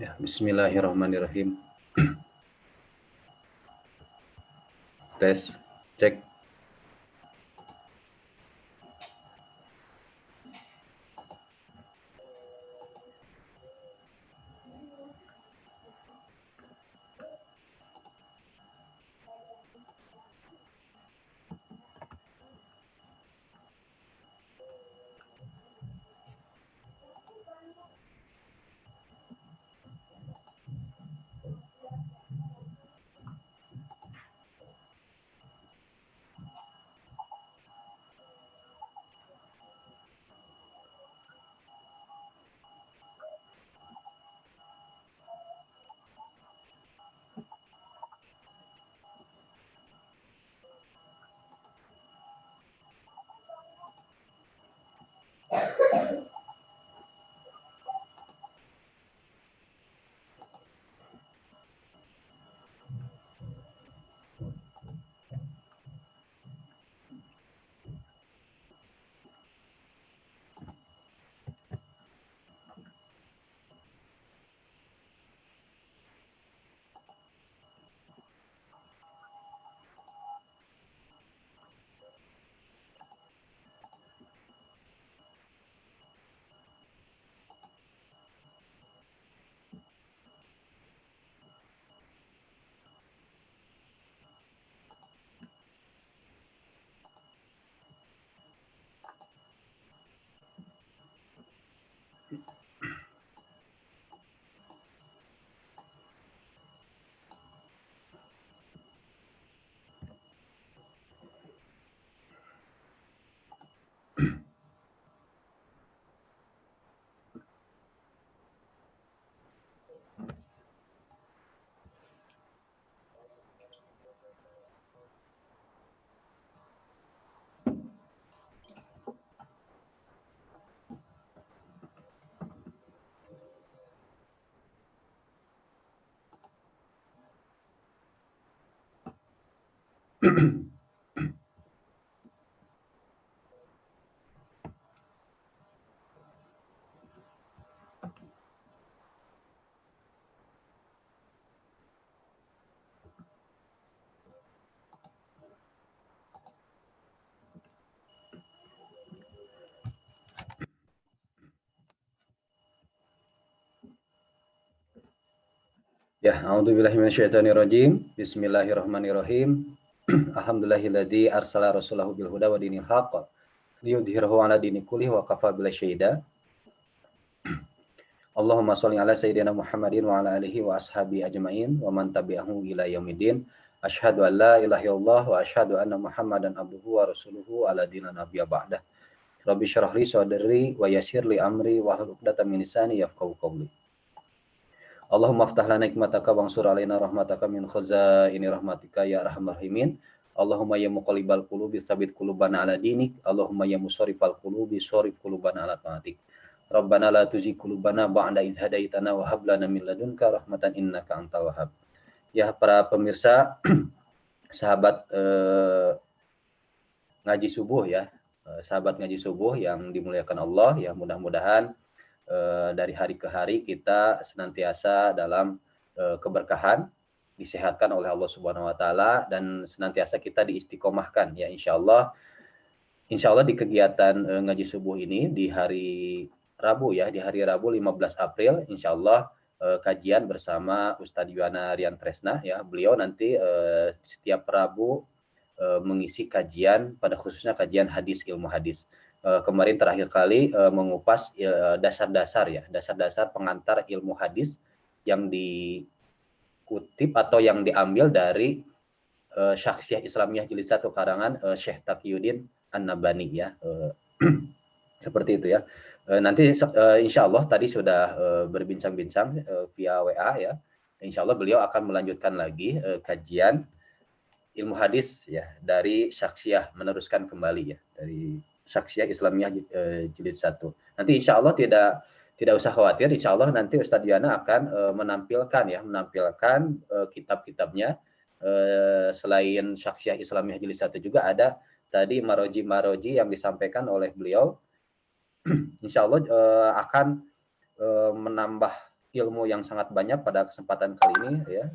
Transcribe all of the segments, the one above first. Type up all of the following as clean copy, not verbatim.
Ya, bismillahirrahmanirrahim. Tes, cek. Ya, a'udzubillahi minasyaitonirrajim. Bismillahirrahmanirrahim. Alhamdulillahilladzi arsala rasulahu bil huda wa dinil haqq liyudhhirahu 'ala dini kullihi wa kafa billahi syahida. Allahumma shalli ala sayyidina Muhammadin wa ala alihi wa ashabi ajmain wa man tabi'ahu ila yaumiddin. Asyhadu an la ilaha illallah wa asyhadu anna Muhammadan abduhu wa rasuluhu ala dinan nabiyya ba'dah. Rabbi syrah li sadri wa yassir li amri wa hlul 'uqdatam min lisani yafqahu qawli. Allahumma aftah lana hikmataka wansur alaina rahmataka min khazaini rahmatika ya arhamar rahimin. Allahumma ya muqallibal qulubi tsabit qulubana ala dinik. Allahumma ya musarrifal qulubi sharif qulubana ala taatik. Rabbana la tuzigh qulubana ba'da idh hadaitana wa hab lana min ladunka rahmatan innaka antal wahhab. Ya para pemirsa, sahabat ngaji subuh ya. Sahabat ngaji subuh yang dimuliakan Allah, ya mudah-mudahan dari hari ke hari kita senantiasa dalam keberkahan, disehatkan oleh Allah Subhanahu wa taala dan senantiasa kita diistiqomahkan ya insyaallah. Insyaallah di kegiatan ngaji subuh ini di hari Rabu ya, di hari Rabu 15 April insyaallah kajian bersama Ustadz Yuwana Rian Tresna ya. Beliau nanti setiap Rabu mengisi kajian, pada khususnya kajian hadis, ilmu hadis. Kemarin terakhir kali mengupas dasar-dasar ya, dasar-dasar pengantar ilmu hadis yang dikutip atau yang diambil dari Syakhsiyah Islamiyah Jilid 1 karangan Syekh Taqiyuddin An-Nabhani ya. Seperti itu ya. Nanti insya Allah tadi sudah berbincang-bincang via WA ya. Insya Allah beliau akan melanjutkan lagi kajian ilmu hadis ya dari Syakhsiyah, meneruskan kembali ya dari Syakhsiyah Islamiyah Jilid 1. Nanti insya Allah tidak usah khawatir, insya Allah nanti Ustadz Yana akan menampilkan kitab-kitabnya. Selain Syakhsiyah Islamiyah Jilid 1 juga ada tadi maroji yang disampaikan oleh beliau. Insya Allah akan menambah ilmu yang sangat banyak pada kesempatan kali ini ya,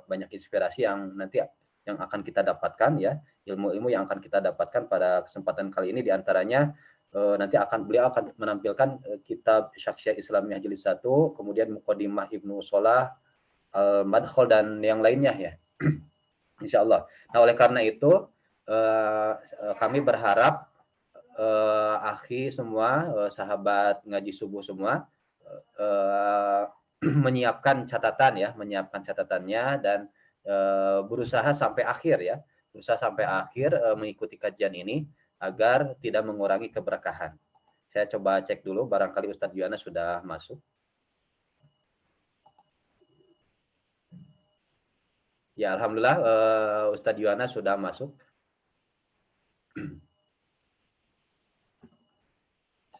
banyak inspirasi yang nanti yang akan kita dapatkan ya, ilmu-ilmu yang akan kita dapatkan pada kesempatan kali ini diantaranya nanti beliau akan menampilkan kitab Syakhsiyah Islamiyah Jilid 1, kemudian Muqaddimah Ibnu Shalah, Madkhal dan yang lainnya ya. Insya Allah. Nah, oleh karena itu kami berharap akhi semua, sahabat ngaji subuh semua menyiapkan catatan ya, menyiapkan catatannya dan berusaha sampai akhir ya, berusaha sampai akhir mengikuti kajian ini agar tidak mengurangi keberkahan. Saya coba cek dulu, barangkali Ustadz Yuana sudah masuk. Ya, alhamdulillah Ustadz Yuana sudah masuk.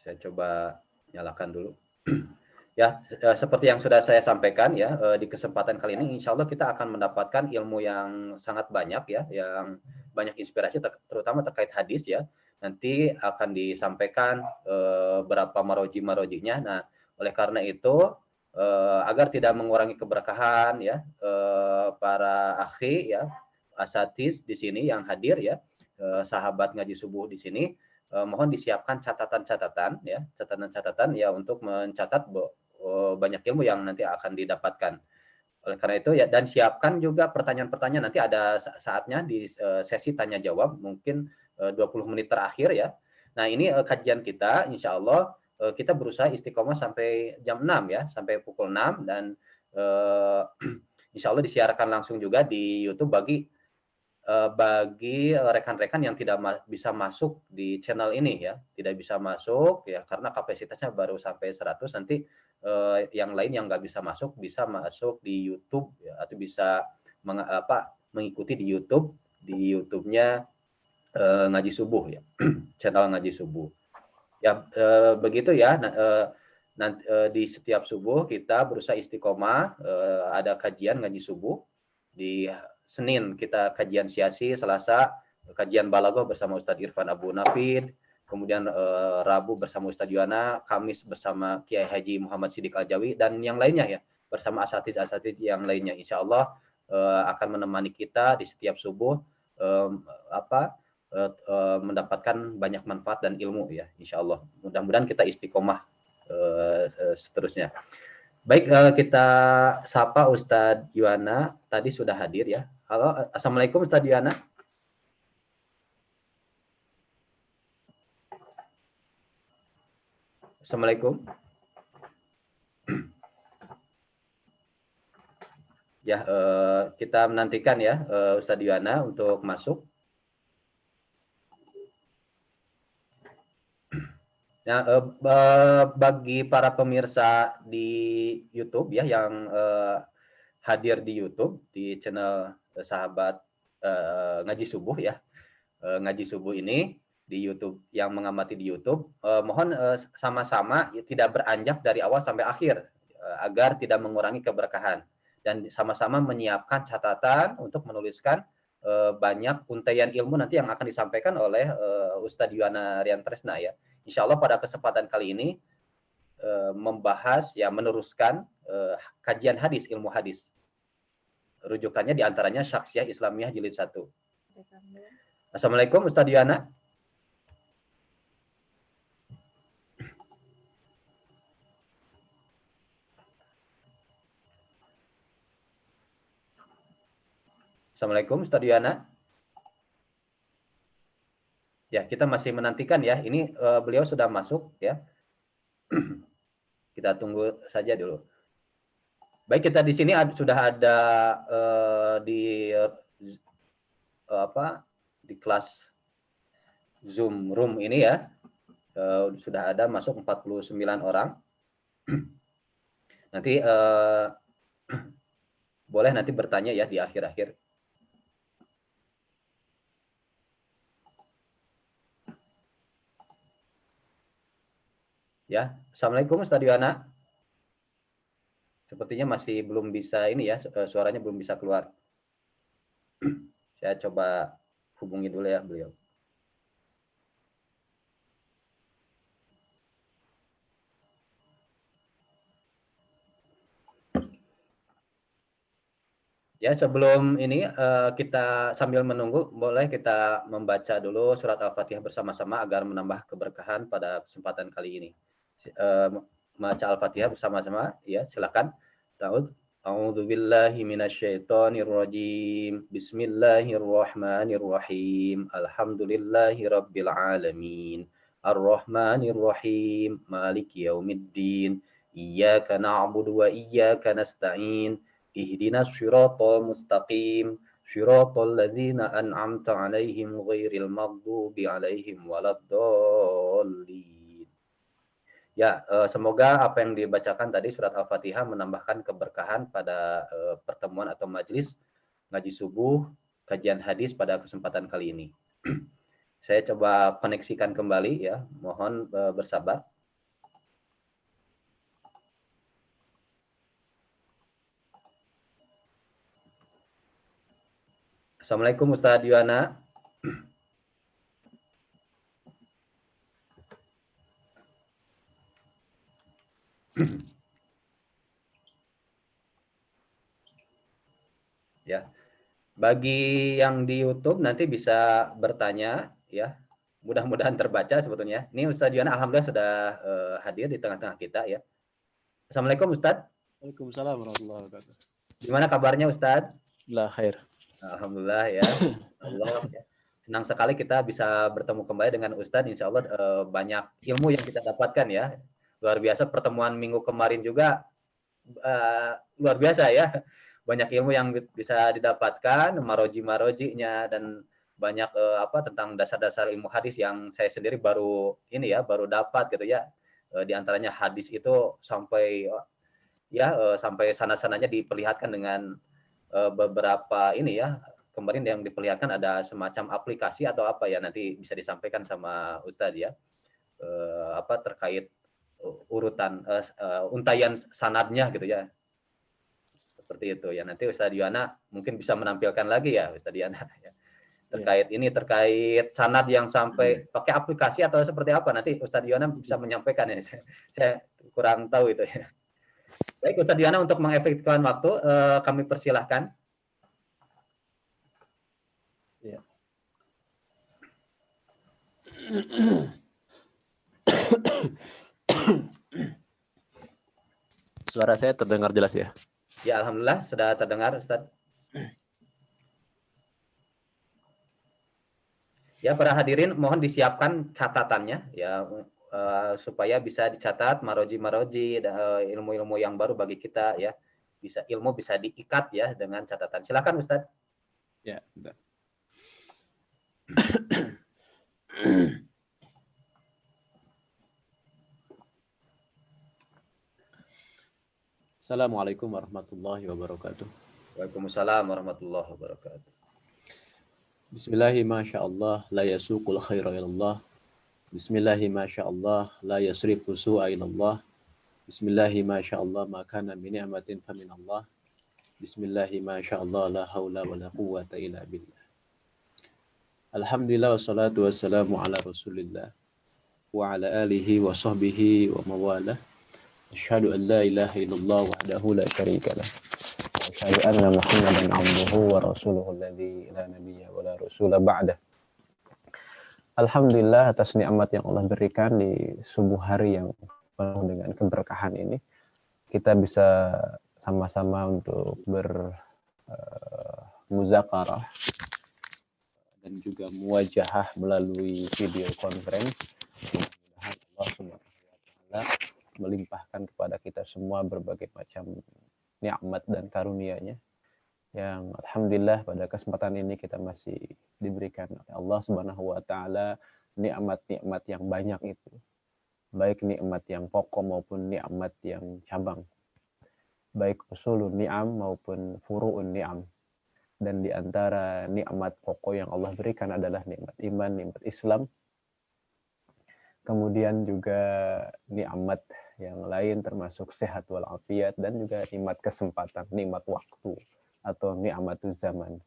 Saya coba nyalakan dulu. Ya, seperti yang sudah saya sampaikan ya, di kesempatan kali ini insya Allah kita akan mendapatkan ilmu yang sangat banyak ya, yang banyak inspirasi terutama terkait hadis ya. Nanti akan disampaikan berapa maroji-marojinya. Nah, oleh karena itu agar tidak mengurangi keberkahan ya, para akhi ya, asatiz di sini yang hadir ya, sahabat ngaji subuh di sini, mohon disiapkan catatan-catatan ya, catatan-catatan ya untuk mencatat banyak ilmu yang nanti akan didapatkan. Oleh karena itu ya, dan siapkan juga pertanyaan-pertanyaan, nanti ada saatnya di sesi tanya jawab mungkin 20 menit terakhir ya. Nah, ini kajian kita insya Allah kita berusaha istiqomah sampai jam 6 ya, sampai pukul 6 dan insya Allah disiarkan langsung juga di YouTube bagi rekan-rekan yang tidak bisa masuk di channel ini ya, tidak bisa masuk ya karena kapasitasnya baru sampai 100, nanti yang lain yang nggak bisa masuk di YouTube ya, atau bisa mengikuti di YouTube-nya Ngaji Subuh ya, channel Ngaji Subuh. Ya begitu ya. Nanti di setiap subuh kita berusaha istiqomah, ada kajian Ngaji Subuh. Di Senin kita kajian Siasi, Selasa kajian Balaghah bersama Ustadz Irfan Abu Nafid, kemudian Rabu bersama Ustadz Yuana, Kamis bersama Kiai Haji Muhammad Siddiq Al-Jawi dan yang lainnya ya, bersama asatidz yang lainnya. Insya Allah akan menemani kita di setiap subuh mendapatkan banyak manfaat dan ilmu ya, Insya Allah. Mudah-mudahan kita istiqomah seterusnya. Baik, kita sapa Ustadz Yuana, tadi sudah hadir ya. Halo, Assalamualaikum Ustadz Yuana. Assalamualaikum. Ya, kita menantikan ya Ustadz Yuana untuk masuk. Nah, bagi para pemirsa di YouTube ya yang hadir di YouTube di channel sahabat Ngaji Subuh ya, Ngaji Subuh ini di YouTube, yang mengamati di YouTube, mohon sama-sama ya, tidak beranjak dari awal sampai akhir agar tidak mengurangi keberkahan, dan sama-sama menyiapkan catatan untuk menuliskan banyak untaian ilmu nanti yang akan disampaikan oleh Ustadz Yuana Riantresna ya. Insya Allah pada kesempatan kali ini membahas ya, meneruskan kajian hadis, ilmu hadis. Rujukannya diantaranya Syakhsiyah Islamiyah Jilid 1. Assalamualaikum Ustadz Yuana. Assalamualaikum Ustadz Yuana. Ya, kita masih menantikan ya. Ini beliau sudah masuk ya. Kita tunggu saja dulu. Baik, kita di sini sudah ada di di kelas Zoom room ini ya. Sudah ada masuk 49 orang. Nanti boleh nanti bertanya ya di akhir-akhir. Ya, Assalamualaikum Ustadz Yuana. Sepertinya masih belum bisa ini ya, suaranya belum bisa keluar. Saya coba hubungi dulu ya beliau. Ya, sebelum ini kita sambil menunggu, boleh kita membaca dulu surat Al-Fatihah bersama-sama agar menambah keberkahan pada kesempatan kali ini. Membaca Al-Fatihah bersama-sama, ya, silakan. A'udzu billahi minasyaitonir rajim. Bismillahirrahmanirrahim. Alhamdulillahi rabbil alamin. Ar-Rahmanir Rahim. Maliki yaumiddin. Iyyaka na'budu wa iyyaka nasta'in. Ihdinas siratal mustaqim. Siratal ladzina an'amta 'alaihim ghairil maghdubi 'alaihim waladdallin. Ya, semoga apa yang dibacakan tadi surat Al-Fatihah menambahkan keberkahan pada pertemuan atau majelis ngaji subuh kajian hadis pada kesempatan kali ini. Saya coba koneksikan kembali ya, mohon bersabar. Assalamualaikum Ustadz Yuwana. Ya, bagi yang di YouTube nanti bisa bertanya ya. Mudah-mudahan terbaca sebetulnya. Ini Ustadz Yuwana alhamdulillah sudah hadir di tengah-tengah kita ya. Assalamualaikum Ustadz. Waalaikumsalam warahmatullahi wabarakatuh. Gimana kabarnya Ustadz? Lah khair. Alhamdulillah ya. Allah ya. Senang sekali kita bisa bertemu kembali dengan Ustadz. Insya Allah banyak ilmu yang kita dapatkan ya. Luar biasa pertemuan minggu kemarin juga luar biasa ya. Banyak ilmu yang bisa didapatkan, maroji-marojinya dan banyak tentang dasar-dasar ilmu hadis yang saya sendiri baru ini ya, baru dapat gitu ya. Di antaranya hadis itu sampai sampai sana-sananya diperlihatkan dengan beberapa ini ya. Kemarin yang diperlihatkan ada semacam aplikasi atau apa ya, nanti bisa disampaikan sama Ustadz ya. Terkait urutan untayan sanadnya gitu ya. Seperti itu ya. Nanti Ustadz Yuwana mungkin bisa menampilkan lagi ya Ustadz Yuwana ya. Terkait sanad yang sampai pakai aplikasi atau seperti apa, nanti Ustadz Yuwana bisa menyampaikan ya. Saya kurang tahu itu ya. Baik Ustadz Yuwana, untuk mengefektifkan waktu kami persilahkan. Ya. Suara saya terdengar jelas ya? Ya, alhamdulillah sudah terdengar Ustadz. Ya, para hadirin mohon disiapkan catatannya ya supaya bisa dicatat maroji-maroji ilmu-ilmu yang baru bagi kita ya. Ilmu bisa diikat ya dengan catatan. Silakan Ustadz. Ya, bentar. Assalamualaikum warahmatullahi wabarakatuh. Waalaikumsalam warahmatullahi wabarakatuh. Bismillahi masyaallah la yasuqul khaira ilallah. Bismillahi masyaallah la yasrifu su'a ilallah. Bismillahi masyaallah ma kana min ni'matin faminallah. Bismillahi masyaallah la haula wa la quwwata illa billah. Alhamdulillah wassalatu wassalamu ala Rasulillah wa ala alihi wa sahbihi wa mawalah. Asyhadu an la ilaha illallah wahdahu la syarika lah. Asyhadu anna Muhammadan abduhu wa rasuluhu alladzi la nabiyya wa la rasula ba'dah. Alhamdulillah atas nikmat yang Allah berikan di subuh hari yang penuh dengan keberkahan ini, kita bisa sama-sama untuk bermuzakarah dan juga muwajahah melalui video conference. Mudah-mudahan Allah Subhanahu wa taala melimpahkan kepada kita semua berbagai macam nikmat dan karunia-Nya yang alhamdulillah pada kesempatan ini kita masih diberikan oleh Allah Subhanahu wa taala nikmat-nikmat yang banyak itu. Baik nikmat yang pokok maupun nikmat yang cabang. Baik usulun ni'am maupun furu'un ni'am. Dan di antara nikmat pokok yang Allah berikan adalah nikmat iman, nikmat Islam. Kemudian juga nikmat yang lain termasuk sehat walafiat dan juga nikmat kesempatan, nikmat waktu atau nikmatul zaman.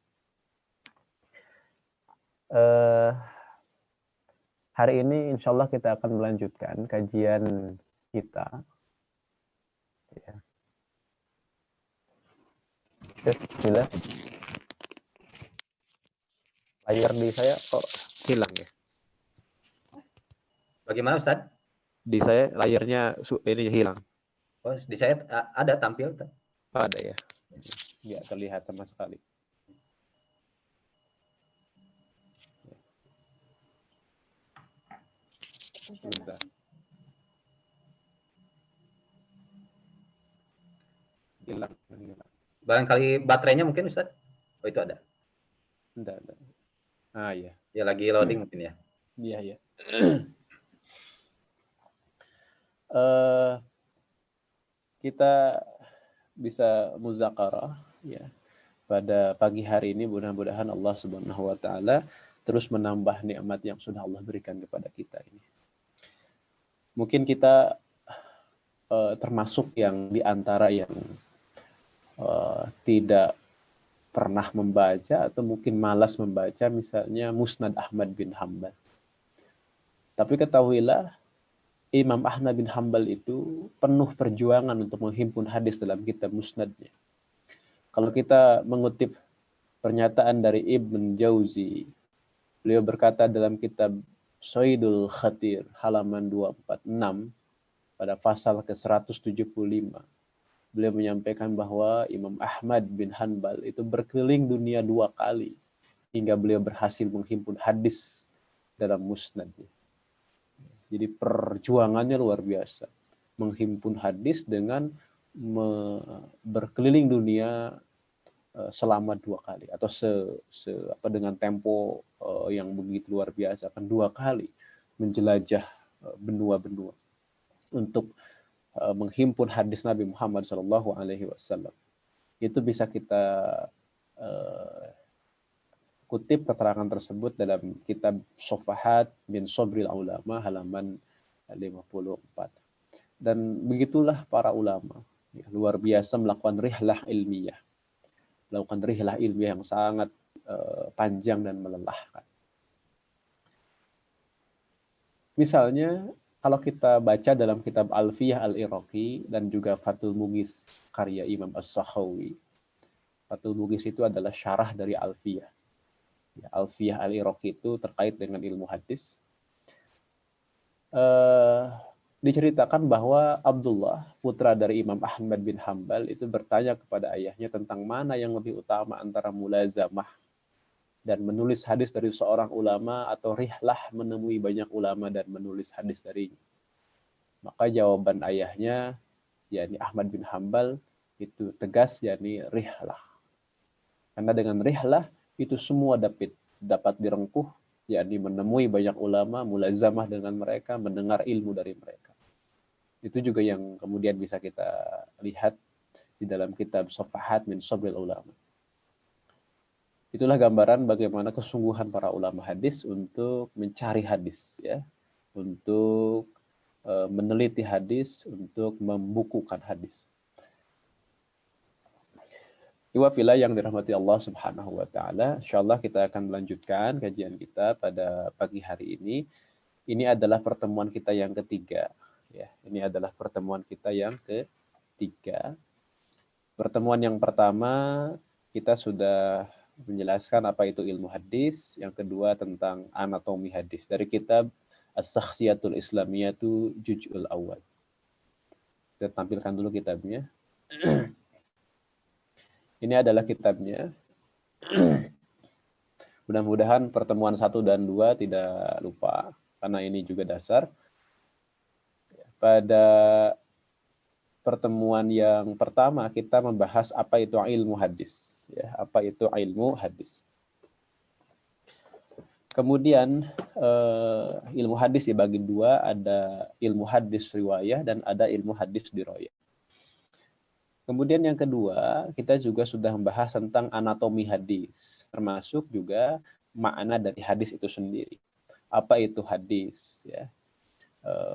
Hari ini insya Allah kita akan melanjutkan kajian kita. Ya. Tes, bismillah. Layar di saya kok hilang ya? Bagaimana Ustaz? Di saya layarnya ini hilang. Oh, di saya ada tampil. Oh, ada ya? Nggak terlihat sama sekali. Sebentar. Hilang. Barangkali baterainya mungkin Ustaz? Oh, itu ada. Enggak. Ah, iya. Ya lagi loading mungkin ya. Iya, iya. Kita bisa muzakarah ya pada pagi hari ini, mudah-mudahan Allah Subhanahu wa taala terus menambah nikmat yang sudah Allah berikan kepada kita ini. Mungkin kita termasuk yang di antara yang tidak pernah membaca atau mungkin malas membaca misalnya Musnad Ahmad bin Hambal. Tapi ketahuilah Imam Ahmad bin Hambal itu penuh perjuangan untuk menghimpun hadis dalam kitab Musnadnya. Kalau kita mengutip pernyataan dari Ibn Jauzi, beliau berkata dalam kitab Saidul Khatir halaman 246 pada pasal ke-175, beliau menyampaikan bahwa Imam Ahmad bin Hanbal itu berkeliling dunia 2 kali hingga beliau berhasil menghimpun hadis dalam musnadnya. Jadi perjuangannya luar biasa. Menghimpun hadis dengan berkeliling dunia selama 2 kali atau dengan tempo yang begitu luar biasa, akan 2 kali menjelajah benua-benua untuk menghimpun hadis Nabi Muhammad SAW. Itu bisa kita kutip keterangan tersebut dalam kitab Sofahat bin Sobril Ulama halaman 54. Dan begitulah para ulama ya, luar biasa melakukan rihlah ilmiah. Melakukan rihlah ilmiah yang sangat panjang dan melelahkan. Misalnya kalau kita baca dalam kitab Alfiyah Al-Iraqi dan juga Fathul Mughis karya Imam As-Sakhawi. Fathul Mughis itu adalah syarah dari Alfiyah. Alfiyah Al-Iraqi itu terkait dengan ilmu hadis. Diceritakan bahwa Abdullah, putra dari Imam Ahmad bin Hambal, itu bertanya kepada ayahnya tentang mana yang lebih utama antara mulazamah dan menulis hadis dari seorang ulama atau rihlah menemui banyak ulama dan menulis hadis darinya. Maka jawaban ayahnya, yakni Ahmad bin Hambal, itu tegas, yakni rihlah. Karena dengan rihlah itu semua dapat direngkuh, yakni menemui banyak ulama, mulazamah dengan mereka, mendengar ilmu dari mereka. Itu juga yang kemudian bisa kita lihat di dalam kitab Sofahat min Sobril Ulama. Itulah gambaran bagaimana kesungguhan para ulama hadis untuk mencari hadis, ya, untuk meneliti hadis, untuk membukukan hadis. Iwafillah yang dirahmati Allah Subhanahu wa taala, insyaallah kita akan melanjutkan kajian kita pada pagi hari ini. Ini adalah pertemuan kita yang ketiga, ya. Ini adalah pertemuan kita yang ketiga. Pertemuan yang pertama kita sudah menjelaskan apa itu ilmu hadis, yang kedua tentang anatomi hadis dari kitab As-Sakhsiyatul Islamiyatu Juz'ul Awal. Kita tampilkan dulu kitabnya. Ini adalah kitabnya. Mudah-mudahan pertemuan 1 dan 2 tidak lupa, karena ini juga dasar. Pada pertemuan yang pertama kita membahas apa itu ilmu hadis, ya, apa itu ilmu hadis. Kemudian ilmu hadis dibagi 2, ada ilmu hadis riwayah dan ada ilmu hadis dirayah. Kemudian yang kedua, kita juga sudah membahas tentang anatomi hadis, termasuk juga makna dari hadis itu sendiri. Apa itu hadis, ya?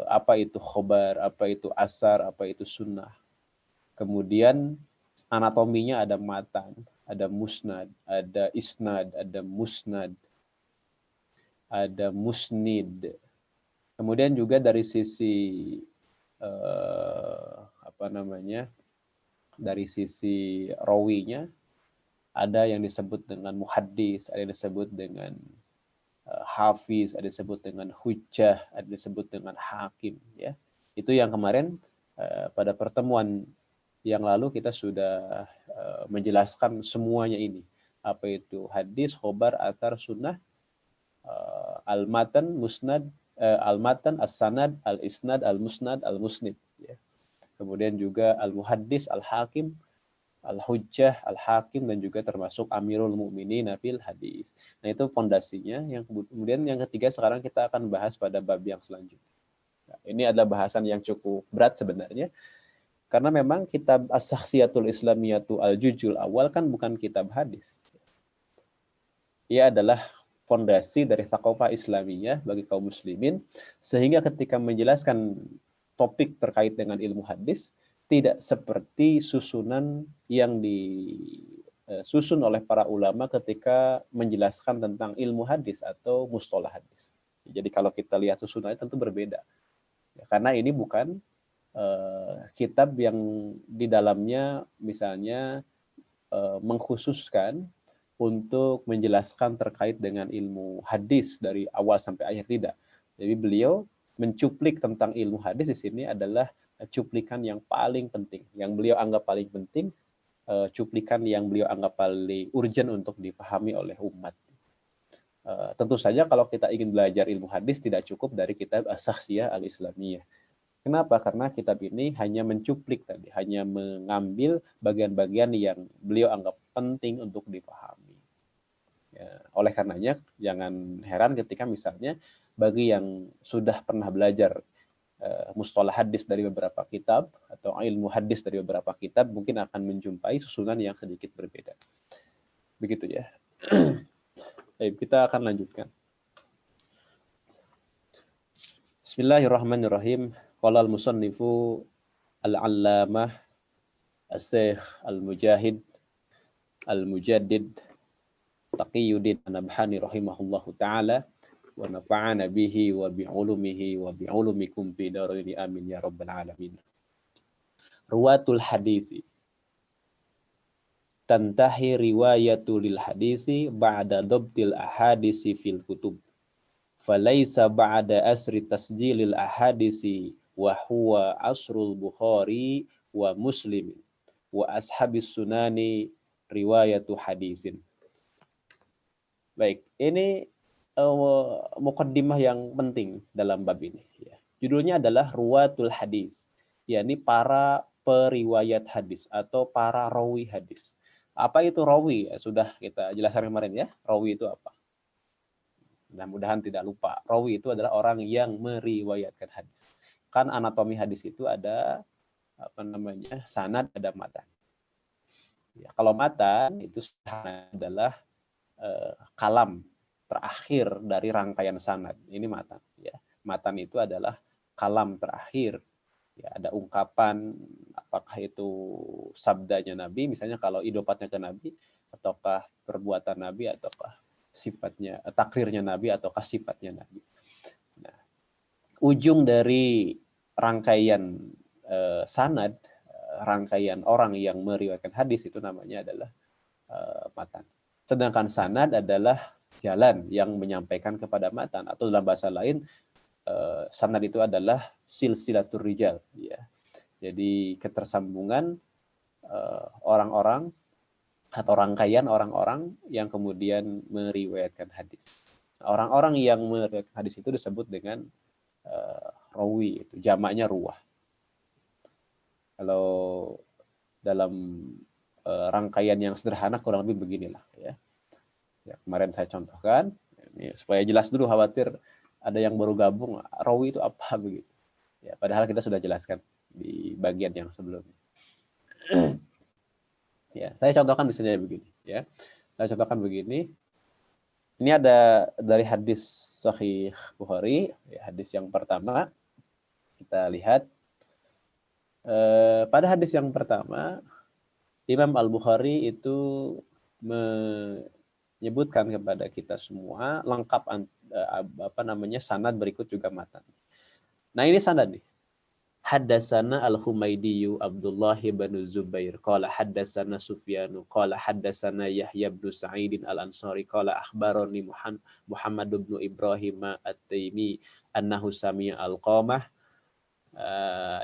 Apa itu khobar, apa itu asar, apa itu sunnah. Kemudian anatominya ada matan, ada musnad, ada isnad, ada musnad, ada musnid. Kemudian juga dari sisi dari sisi rawinya, ada yang disebut dengan muhaddis, ada yang disebut dengan hafiz, ada yang disebut dengan hujjah, ada yang disebut dengan hakim, ya. Itu yang kemarin pada pertemuan yang lalu kita sudah menjelaskan semuanya ini. Apa itu hadis, khobar, athar, sunnah, al-matan, musnad, al-matan, as-sanad, al-isnad, al-musnad, al-musnid. Ya. Kemudian juga al-muhaddis, al-hakim, al-hujjah, al-hakim, dan juga termasuk amirul mu'minin fil hadis. Nah, itu fondasinya. Yang kemudian yang ketiga sekarang kita akan bahas pada bab yang selanjutnya. Nah, ini adalah bahasan yang cukup berat sebenarnya. Karena memang kitab As-Sakhsiyatul Islamiyatu Al-Juz'ul Awal kan bukan kitab hadis. Ia adalah fondasi dari thaqafah Islamiyah bagi kaum muslimin, sehingga ketika menjelaskan topik terkait dengan ilmu hadis, tidak seperti susunan yang disusun oleh para ulama ketika menjelaskan tentang ilmu hadis atau mustalah hadis. Jadi kalau kita lihat susunannya tentu berbeda. Karena ini bukan kitab yang di dalamnya misalnya mengkhususkan untuk menjelaskan terkait dengan ilmu hadis dari awal sampai akhir, tidak. Jadi beliau mencuplik tentang ilmu hadis di sini adalah cuplikan yang paling penting, yang beliau anggap paling penting, cuplikan yang beliau anggap paling urgent untuk dipahami oleh umat. Tentu saja kalau kita ingin belajar ilmu hadis tidak cukup dari kitab As-Sakhsiyah Al-Islamiyah. Kenapa? Karena kitab ini hanya mencuplik tadi, hanya mengambil bagian-bagian yang beliau anggap penting untuk dipahami. Ya, oleh karenanya, jangan heran ketika misalnya bagi yang sudah pernah belajar mustalah hadis dari beberapa kitab atau ilmu hadis dari beberapa kitab, mungkin akan menjumpai susunan yang sedikit berbeda. Begitu ya. Baik, kita akan lanjutkan. Bismillahirrahmanirrahim. Qala al-musannifu al-allamah as-syekh al-mujahid al-mujaddid Taqiyuddin An-Nabhani rahimahullahu ta'ala wa nafa'ana bihi wa bi'ulumihi wa bi'ulumikum fi darini amin ya rabbal alamin. Ruwatul hadisi tantahi riwayatu lil hadisi ba'da dabtil ahadisi fil kutub. Falaysa ba'da asri tasjilil ahadisi wa huwa asrul Bukhari wa Muslim wa ashabis sunani riwayatu hadisin. Baik, ini muqaddimah yang penting dalam bab ini. Ya. Judulnya adalah Ruwatul Hadis, yakni para periwayat hadis atau para rawi hadis. Apa itu rawi? Sudah kita jelaskan kemarin ya. Rawi itu apa? Mudah-mudahan tidak lupa. Rawi itu adalah orang yang meriwayatkan hadis. Kan anatomi hadis itu ada sanad, ada matan. Ya, kalau matan itu adalah kalam terakhir dari rangkaian sanad. Ini matan. Ya, matan itu adalah kalam terakhir. Ya, ada ungkapan, apakah itu sabdanya Nabi, misalnya kalau idopatnya ke Nabi, ataukah perbuatan Nabi, ataukah sifatnya, takrirnya Nabi, ataukah sifatnya Nabi. Nah, ujung dari rangkaian sanad, rangkaian orang yang meriwayatkan hadis itu namanya adalah matan. Sedangkan sanad adalah jalan yang menyampaikan kepada matan, atau dalam bahasa lain sanad itu adalah silsilatur rijal, ya. Jadi ketersambungan orang-orang atau rangkaian orang-orang yang kemudian meriwayatkan hadis. Orang-orang yang meriwayatkan hadis itu disebut dengan rawi, itu jamaknya ruwah. Kalau dalam rangkaian yang sederhana kurang lebih beginilah, ya. Ya, kemarin saya contohkan, ini supaya jelas dulu, khawatir ada yang baru gabung, rawi itu apa begitu. Ya, padahal kita sudah jelaskan di bagian yang sebelumnya. Ya, saya contohkan misalnya begini, ya. Saya contohkan begini. Ini ada dari hadis Sahih Bukhari, ya, hadis yang pertama. Kita lihat pada hadis yang pertama, Imam Al-Bukhari itu menyebutkan kepada kita semua lengkap sanad berikut juga matan. Nah, ini sanad nih. Haddatsana Al-Humaydi Abdullah bin Zubair qala haddatsana Sufyan qala haddatsana Yahya bin Sa'id Al-Ansari qala akhbarani Muhammad bin Ibrahim At-Taimi annahu sami'a Al-Qamah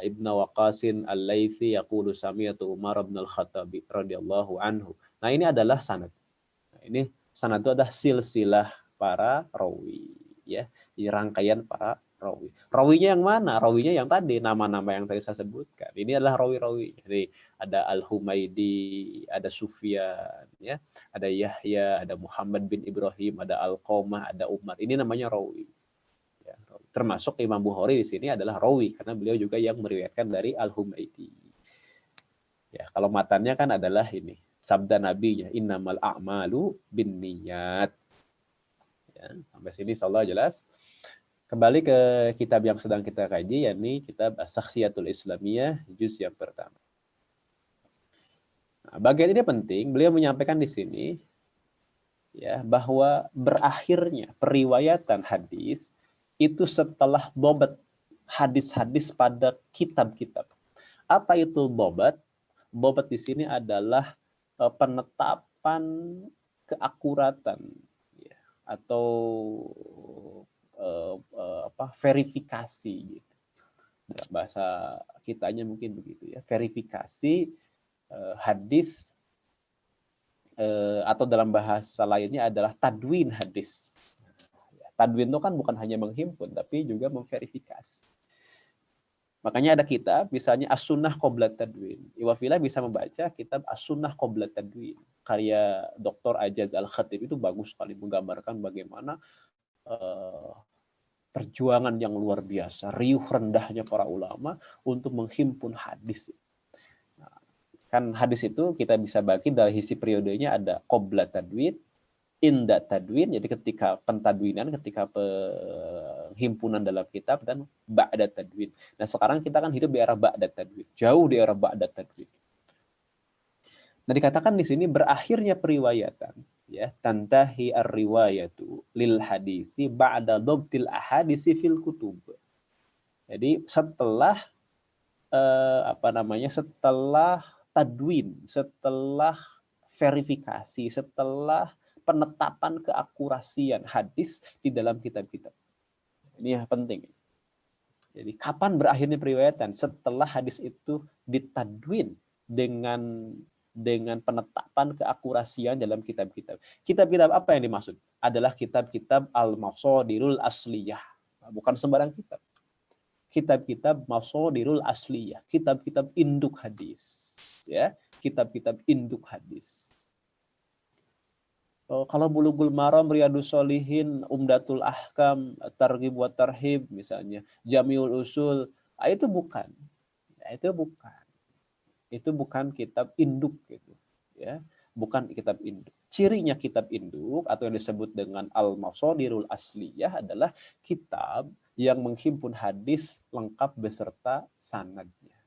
Ibnu Waqqasin Al-Laitsi yaqulu sami'tu Umar bin Al-Khattab radhiyallahu anhu. Nah, ini adalah sanad. Nah, ini sanad itu adalah silsilah para rawi, ya, di rangkaian para rawi. Rawinya yang mana? Rawinya yang tadi, nama-nama yang tadi saya sebutkan. Ini adalah rawi-rawi. Jadi ada Al-Humaydi, ada Sufyan, ya, ada Yahya, ada Muhammad bin Ibrahim, ada Al-Qamah, ada Umar. Ini namanya rawi. Ya, termasuk Imam Bukhari di sini adalah rawi karena beliau juga yang meriwayatkan dari Al-Humaydi. Ya, kalau matanya kan adalah ini, sabda Nabi ya, innamal a'malu binniyat. Ya, sampai sini insyaallah jelas. Kembali ke kitab yang sedang kita kaji, yakni kitab As-Sakhsiyatul Islamiyah juz yang pertama. Nah, bagian ini penting, beliau menyampaikan di sini ya bahwa berakhirnya periwayatan hadis itu setelah dobat hadis-hadis pada kitab-kitab. Apa itu dobat? Dobat di sini adalah penetapan keakuratan ya, atau verifikasi gitu. Dalam bahasa kitanya mungkin begitu ya, verifikasi hadis atau dalam bahasa lainnya adalah tadwin hadis. Tadwin itu kan bukan hanya menghimpun tapi juga memverifikasi. Makanya ada kitab misalnya As-Sunnah Qabla Tadwin. Iwafila bisa membaca kitab As-Sunnah Qabla Tadwin. Karya Dr. Ajaz Al-Khatib itu bagus sekali menggambarkan bagaimana perjuangan yang luar biasa, riuh rendahnya para ulama untuk menghimpun hadis. Nah, kan hadis itu kita bisa bagi dari sisi periodenya ada Qabla Tadwin, Inda Tadwin, jadi ketika pentadwinan, ketika penghimpunan dalam kitab, dan Ba'da Tadwin. Nah sekarang kita kan hidup di era Ba'da Tadwin, jauh di era Ba'da Tadwin. Nah dikatakan di sini berakhirnya periwayatan, ya, tantahi ar-riwayatu lil hadisi ba'da dhabtil ahadisi fil kutub. Jadi setelah setelah tadwin, setelah verifikasi, setelah penetapan keakurasian hadis di dalam kitab-kitab. Ini yang penting. Jadi kapan berakhirnya periwayatan? Setelah hadis itu ditadwin dengan penetapan keakurasian dalam kitab-kitab. Kitab-kitab apa yang dimaksud? Adalah kitab-kitab al-masadirul asliyah. Bukan sembarang kitab. Kitab-kitab masadirul asliyah, kitab-kitab induk hadis. Ya, kitab-kitab induk hadis. Kalau Bulughul Maram, Riyadhus Shalihin, Umdatul Ahkam, Targhib wa Tarhib misalnya, Jamiul Usul, itu bukan. Itu bukan. Itu bukan kitab induk gitu, ya. Bukan kitab induk. Cirinya kitab induk atau yang disebut dengan Al-Masadirul Asliyah adalah kitab yang menghimpun hadis lengkap beserta sanadnya.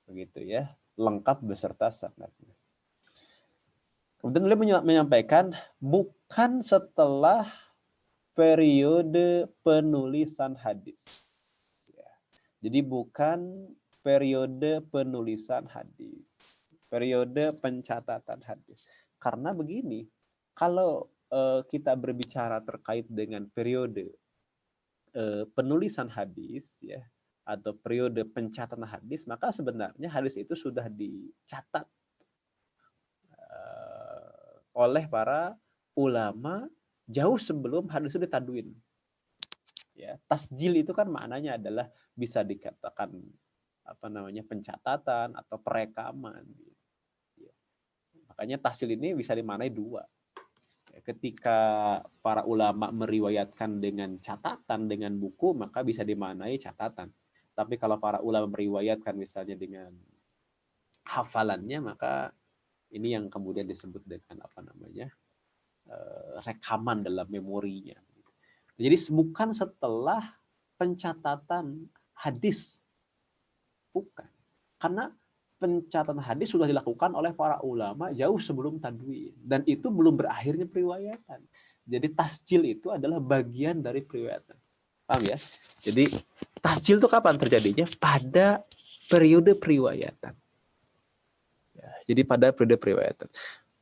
Begitu ya, lengkap beserta sanadnya. Kemudian beliau menyampaikan bukan setelah periode penulisan hadis. Ya. Jadi bukan periode penulisan hadis, periode pencatatan hadis. Karena begini, kalau kita berbicara terkait dengan periode penulisan hadis, ya, atau periode pencatatan hadis, maka sebenarnya hadis itu sudah dicatat oleh para ulama jauh sebelum hadis itu ditadwin. Ya, tasjil itu kan maknanya adalah bisa dikatakan pencatatan atau perekaman. Ya. Makanya tasjil ini bisa dimaknai dua. Ya, ketika para ulama meriwayatkan dengan catatan, dengan buku, maka bisa dimaknai catatan. Tapi kalau para ulama meriwayatkan misalnya dengan hafalannya, maka ini yang kemudian disebut dengan rekaman dalam memorinya. Jadi bukan setelah pencatatan hadis, bukan. Karena pencatatan hadis sudah dilakukan oleh para ulama jauh sebelum tadwin, dan itu belum berakhirnya periwayatan. Jadi tasjil itu adalah bagian dari periwayatan. Paham ya? Jadi tasjil itu kapan terjadinya? Pada periode periwayatan. Ya, jadi pada periode periwayatan.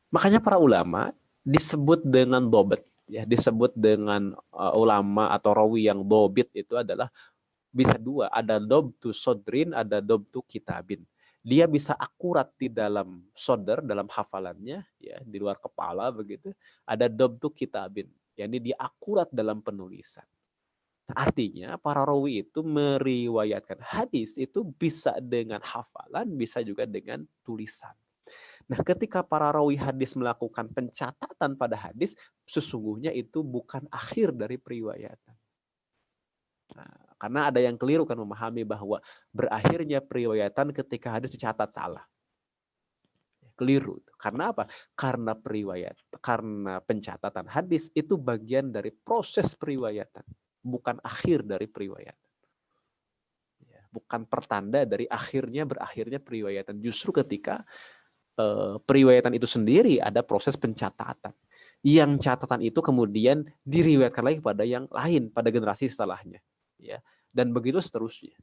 Makanya para ulama disebut dengan dobet, ya, disebut dengan ulama atau rawi yang dobit itu adalah bisa dua, ada dobtu sodrin, ada dobtu kitabin. Dia bisa akurat di dalam sodr, dalam hafalannya, ya, di luar kepala begitu. Ada dobtu kitabin, yakni dia akurat dalam penulisan. Artinya para rawi itu meriwayatkan hadis itu bisa dengan hafalan, bisa juga dengan tulisan. Nah, ketika para rawi hadis melakukan pencatatan pada hadis, sesungguhnya itu bukan akhir dari periwayatan. Nah, karena ada yang keliru kan memahami bahwa berakhirnya periwayatan ketika hadis dicatat salah. Keliru. Karena apa? Karena pencatatan hadis itu bagian dari proses periwayatan, bukan akhir dari periwayatan. Bukan pertanda dari berakhirnya periwayatan. Justru ketika periwayatan itu sendiri ada proses pencatatan. Yang catatan itu kemudian diriwayatkan lagi pada yang lain, pada generasi setelahnya. Ya. Dan begitu seterusnya.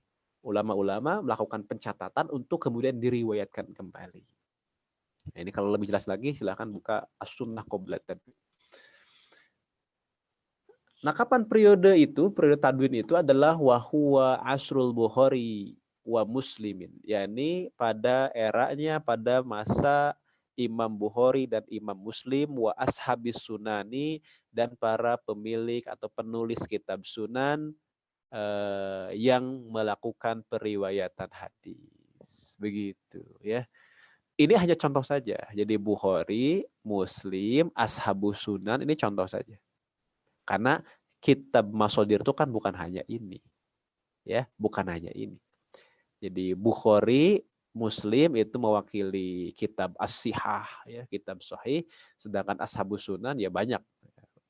Ulama-ulama melakukan pencatatan untuk kemudian diriwayatkan kembali. Nah, ini kalau lebih jelas lagi silakan buka As-Sunnah Qoblatan Tadwin. Nah, kapan periode itu? Periode tadwin itu adalah wahuwa asrul Bukhari wa Muslimin, yakni pada eranya, pada masa Imam Bukhari dan Imam Muslim, wa ashabis sunani, dan para pemilik atau penulis kitab sunan yang melakukan periwayatan hadis. Begitu ya. Ini hanya contoh saja. Jadi Bukhari, Muslim, ashabus sunan ini contoh saja. Karena kitab masodir itu kan bukan hanya ini. Ya, bukan hanya ini. Jadi Bukhari, Muslim itu mewakili kitab as-sihah, ya, kitab sahih, sedangkan ashabus sunan ya banyak.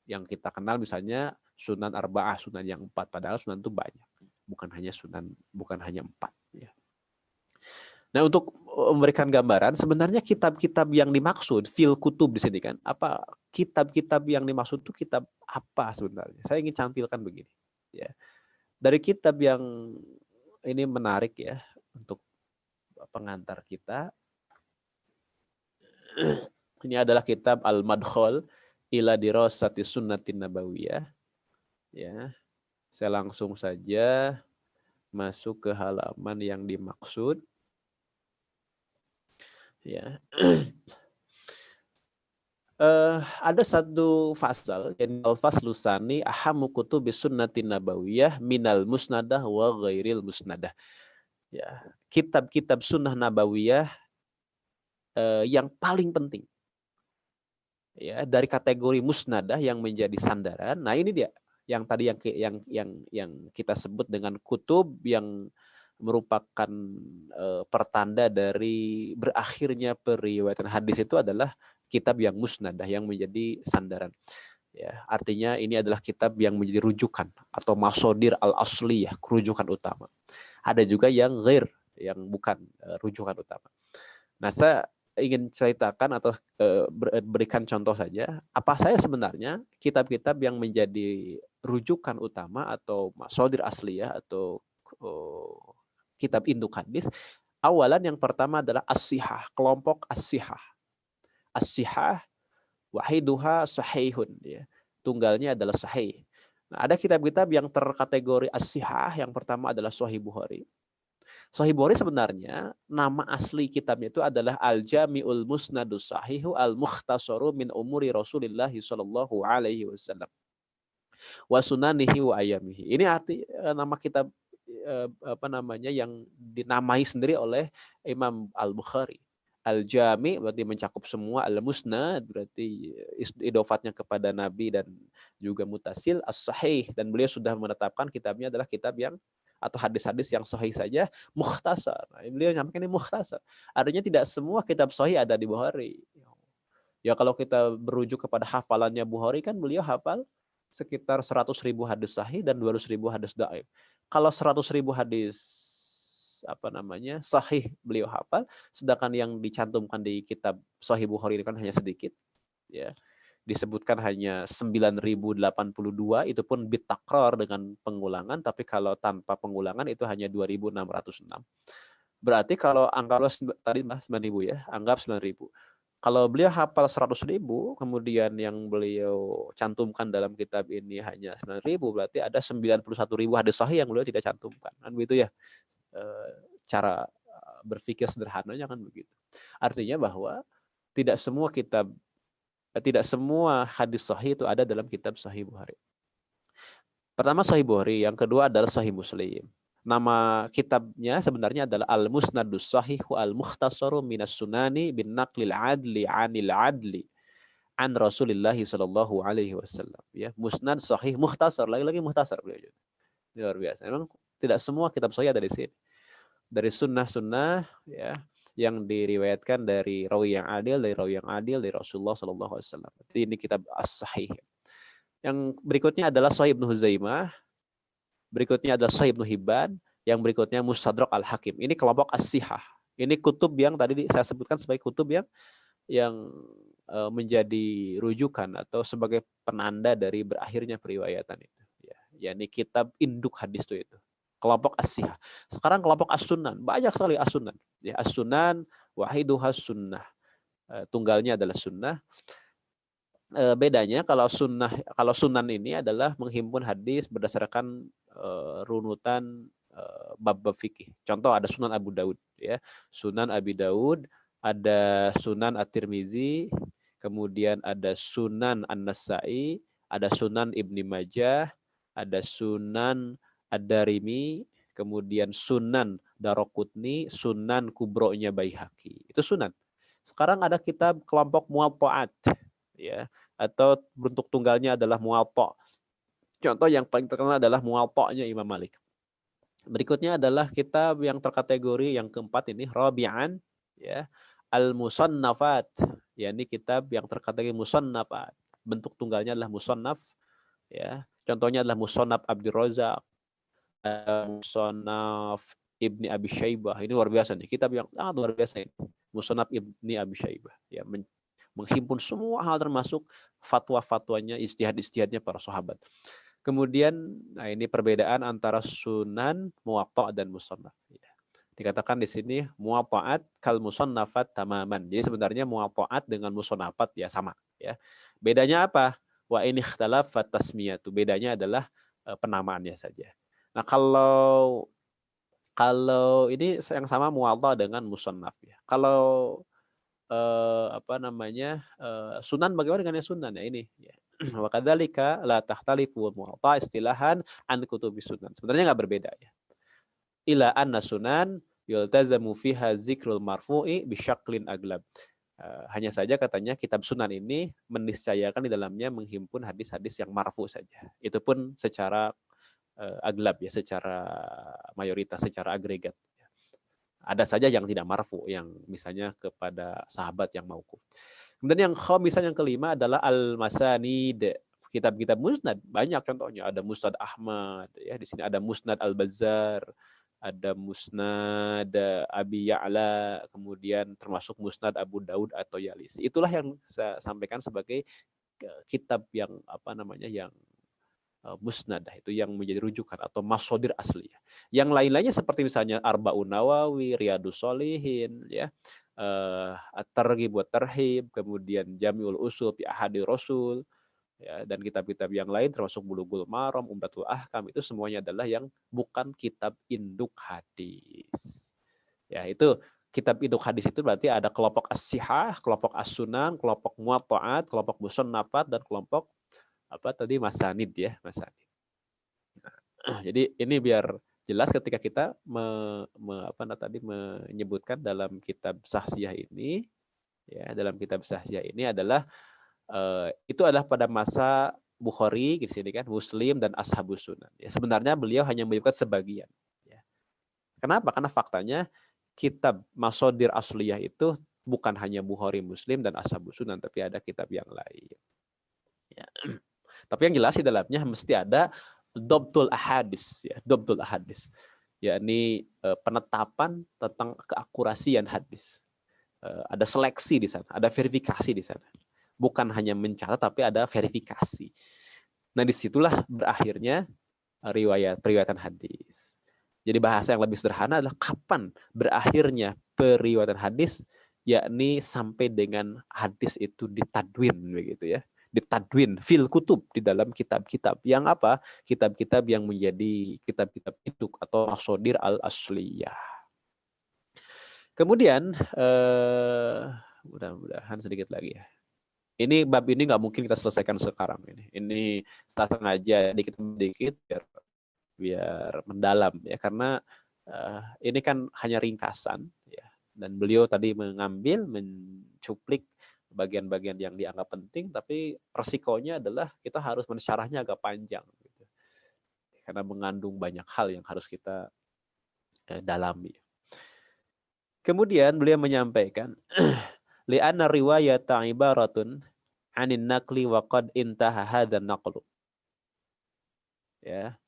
Yang kita kenal misalnya sunan arba'ah, sunan yang 4, padahal sunan itu banyak. Bukan hanya 4, ya. Nah, untuk memberikan gambaran, sebenarnya kitab-kitab yang dimaksud, fil kutub di sini kan, apa kitab-kitab yang dimaksud itu kitab apa sebenarnya? Saya ingin tampilkan begini, ya. Dari kitab yang ini menarik ya untuk pengantar kita. Ini adalah kitab Al-Madkhal ila dirasati sunnatin nabawiyah. Ya. Saya langsung saja masuk ke halaman yang dimaksud. Ya. Ada satu fasal yang al-faslu tsani ahammu kutubis sunnatin nabawiyah minal musnadah wa ghairil musnadah. Ya, kitab-kitab sunnah nabawiyah yang paling penting. Ya, dari kategori musnadah yang menjadi sandaran. Nah, ini dia yang tadi yang kita sebut dengan kutub yang merupakan pertanda dari berakhirnya periwayatan hadis itu adalah kitab yang musnadah yang menjadi sandaran. Ya, artinya ini adalah kitab yang menjadi rujukan atau masodir al-asliyah, rujukan utama. Ada juga yang ghair, yang bukan rujukan utama. Nah, saya ingin ceritakan atau berikan contoh saja. Apa saya sebenarnya kitab-kitab yang menjadi rujukan utama atau masodir asliyah atau kitab induk hadis. Awalan yang pertama adalah as-sihah, kelompok as-sihah. As-sihah wahiduha sahihun, ya. Tunggalnya adalah sahih. Nah, ada kitab-kitab yang terkategori as-sihah, yang pertama adalah Sahih Bukhari. Sahih Bukhari sebenarnya nama asli kitabnya itu adalah Al-Jami'ul Musnadus Sahihu Al-Mukhtasaru min umuri Rasulillah sallallahu alaihi wasallam wa sunanihi wa ayamihi. Ini arti nama kitab yang dinamai sendiri oleh Imam Al-Bukhari. Al-Jami berarti mencakup semua, Al-Musnad berarti idofatnya kepada Nabi dan juga mutasil, As-Sahih, dan beliau sudah menetapkan kitabnya adalah kitab yang atau hadis-hadis yang sahih saja, mukhtasar. Nah, beliau nyampaikan ini mukhtasar. Artinya tidak semua kitab sahih ada di Bukhari. Ya kalau kita berujuk kepada hafalannya Bukhari kan beliau hafal sekitar 100.000 hadis sahih dan 200.000 hadis dhaif. Kalau 100.000 hadis sahih beliau hafal, sedangkan yang dicantumkan di kitab Sahih Bukhari ini kan hanya sedikit, ya. disebutkan hanya 9.082, itu pun bitakrar dengan pengulangan, tapi kalau tanpa pengulangan itu hanya 2.606. Berarti kalau anggaplah tadi 9.000 ya, anggap 9.000. Kalau beliau hafal 100.000, kemudian yang beliau cantumkan dalam kitab ini hanya 9.000, berarti ada 91.000 hadis sahih yang beliau tidak cantumkan. Kan begitu ya, cara berpikir sederhananya kan begitu. Artinya bahwa tidak semua hadis sahih itu ada dalam kitab Sahih Bukhari. Pertama Sahih Bukhari, yang kedua adalah Sahih Muslim. Nama kitabnya sebenarnya adalah Al-Musnadus Sahih Al-Mukhtasaru Minas Sunani bin Naqlil Adli Anil Adli an Rasulillah sallallahu alaihi wasallam. Ya, Musnad Sahih Mukhtasar, lagi-lagi mukhtasar beliau. Luar biasa. Memang tidak semua kitab sahih ada di sini. Dari sunnah-sunnah ya yang diriwayatkan dari rawi yang adil, dari Rasulullah sallallahu alaihi wasallam. Ini kitab As-Sahih. Yang berikutnya adalah Sahih Ibnu Huzaimah, berikutnya adalah Sahih Ibnu Hibban, yang berikutnya Mustadrak Al-Hakim. Ini kelompok As-Sihah. Ini kutub yang tadi saya sebutkan sebagai kutub yang menjadi rujukan atau sebagai penanda dari berakhirnya periwayatan itu. Ya, yakni kitab induk hadis itu. Kelompok As-Sihah. Sekarang kelompok As-Sunan. Banyak sekali As-Sunan. Ya, As-Sunan wahiduhas sunnah. Tunggalnya adalah sunnah. Bedanya kalau sunan ini adalah menghimpun hadis berdasarkan runutan bab-bab fikih. Contoh ada Sunan Abu Daud ya. Sunan Abi Daud, ada Sunan At-Tirmizi, kemudian ada Sunan An-Nasa'i, ada Sunan Ibni Majah, ada Sunan Ad-Darimi, kemudian Sunan Daraqutni, Sunan Kubro'nya Baihaqi. Itu sunan. Sekarang ada kitab kelompok Muwatta'at ya, atau bentuk tunggalnya adalah Muwatta'. Contoh yang paling terkenal adalah Muwatta'nya Imam Malik. Berikutnya adalah kitab yang terkategori yang keempat ini Rabi'an ya, Al-Musannafat. Ya, ini kitab yang terkategori musannafat. Bentuk tunggalnya adalah musannaf ya. Contohnya adalah Musannaf Abdul Razak, Musannaf Ibni Abi Syaibah. Ini luar biasa nih, kitab yang sangat luar biasa ini. Musannaf Ibni Abi Syaibah ya, menghimpun semua hal termasuk fatwa-fatwanya, ijtihad-ijtihadnya para sahabat. Kemudian, nah ini perbedaan antara sunan, muwatta' dan musannaf. Ya. Dikatakan di sini muwatta'at kal musannafat tamaman. Jadi sebenarnya muwatta'at dengan musannafat ya sama. Ya. Bedanya apa? Wa in ikhtalafat tasmiyatu. Bedanya adalah penamaannya saja. Nah kalau ini yang sama muwatta' dengan musannaf. Ya. Kalau sunan, bagaimana dengan yang sunan ya ini ya. Wa kadzalika la tahtalifu muwatta' istilahan an kutubis sunan. Sebenarnya enggak berbeda ya. Ila anna sunan yultazamu fiha zikrul marfu'i bisyaklin aglab. Hanya saja katanya kitab sunan ini meniscayakan di dalamnya menghimpun hadis-hadis yang marfu saja. Itu pun secara aglab ya, secara mayoritas, secara agregat. Ada saja yang tidak marfu, yang misalnya kepada sahabat yang mauquf. Kemudian yang khamisah, yang kelima adalah al-masanid. Kitab-kitab musnad banyak contohnya. Ada Musnad Ahmad ya, di sini ada Musnad Al-Bazzar, ada Musnad Abi Ya'la, kemudian termasuk Musnad Abu Daud atau Yalisi. Itulah yang saya sampaikan sebagai kitab yang yang musnad, itu yang menjadi rujukan atau masodir asli. Yang lain-lainnya seperti misalnya Arba'un Nawawi, Riyadus Shalihin, ya, At-Targhib wa Tarhib, kemudian Jami'ul Usul fi Ahadi Rasul, ya, dan kitab-kitab yang lain termasuk Bulughul Maram, Umdatul Ahkam, itu semuanya adalah yang bukan kitab induk hadis. Ya, itu kitab induk hadis itu berarti ada kelompok As-Sihah, kelompok As-Sunan, kelompok Muwatta'at, kelompok Musannafat, dan kelompok masanid ya, masanid. Nah, jadi ini biar jelas ketika kita menyebutkan dalam kitab Sahsiyah ini, ya, dalam kitab Sahsiyah ini adalah itu adalah pada masa Bukhari di sini kan, Muslim dan Ashabus Sunan. Ya, sebenarnya beliau hanya menyebutkan sebagian. Ya. Kenapa? Karena faktanya kitab Masodir Asliyah itu bukan hanya Bukhari, Muslim dan Ashabus Sunan, tapi ada kitab yang lain. Ya. Tapi yang jelas di dalamnya mesti ada dobtul ahadis, ya, dobtul ahadis, yakni penetapan tentang keakurasian hadis. Ada seleksi di sana, ada verifikasi di sana. bukan hanya mencatat tapi ada verifikasi. Nah, disitulah berakhirnya periwayatan hadis. Jadi bahasa yang lebih sederhana adalah kapan berakhirnya periwayatan hadis, yakni sampai dengan hadis itu ditadwin begitu ya. Ditadwin fil kutub, di dalam kitab-kitab yang apa? Kitab-kitab yang menjadi kitab-kitab itu atau masodir al-asliyah. Kemudian mudah-mudahan sedikit lagi ya. Ini bab ini nggak mungkin kita selesaikan sekarang ini. Ini kita sengaja dikit-dikit biar mendalam ya, karena ini kan hanya ringkasan ya, dan beliau tadi mencuplik bagian-bagian yang dianggap penting, tapi resikonya adalah kita harus mensyarahnya agak panjang gitu. Karena mengandung banyak hal yang harus kita dalami. Kemudian beliau menyampaikan li'anna riwayata ibaratun 'anin naqli wa qad intaha hadzal naqlu. Ya.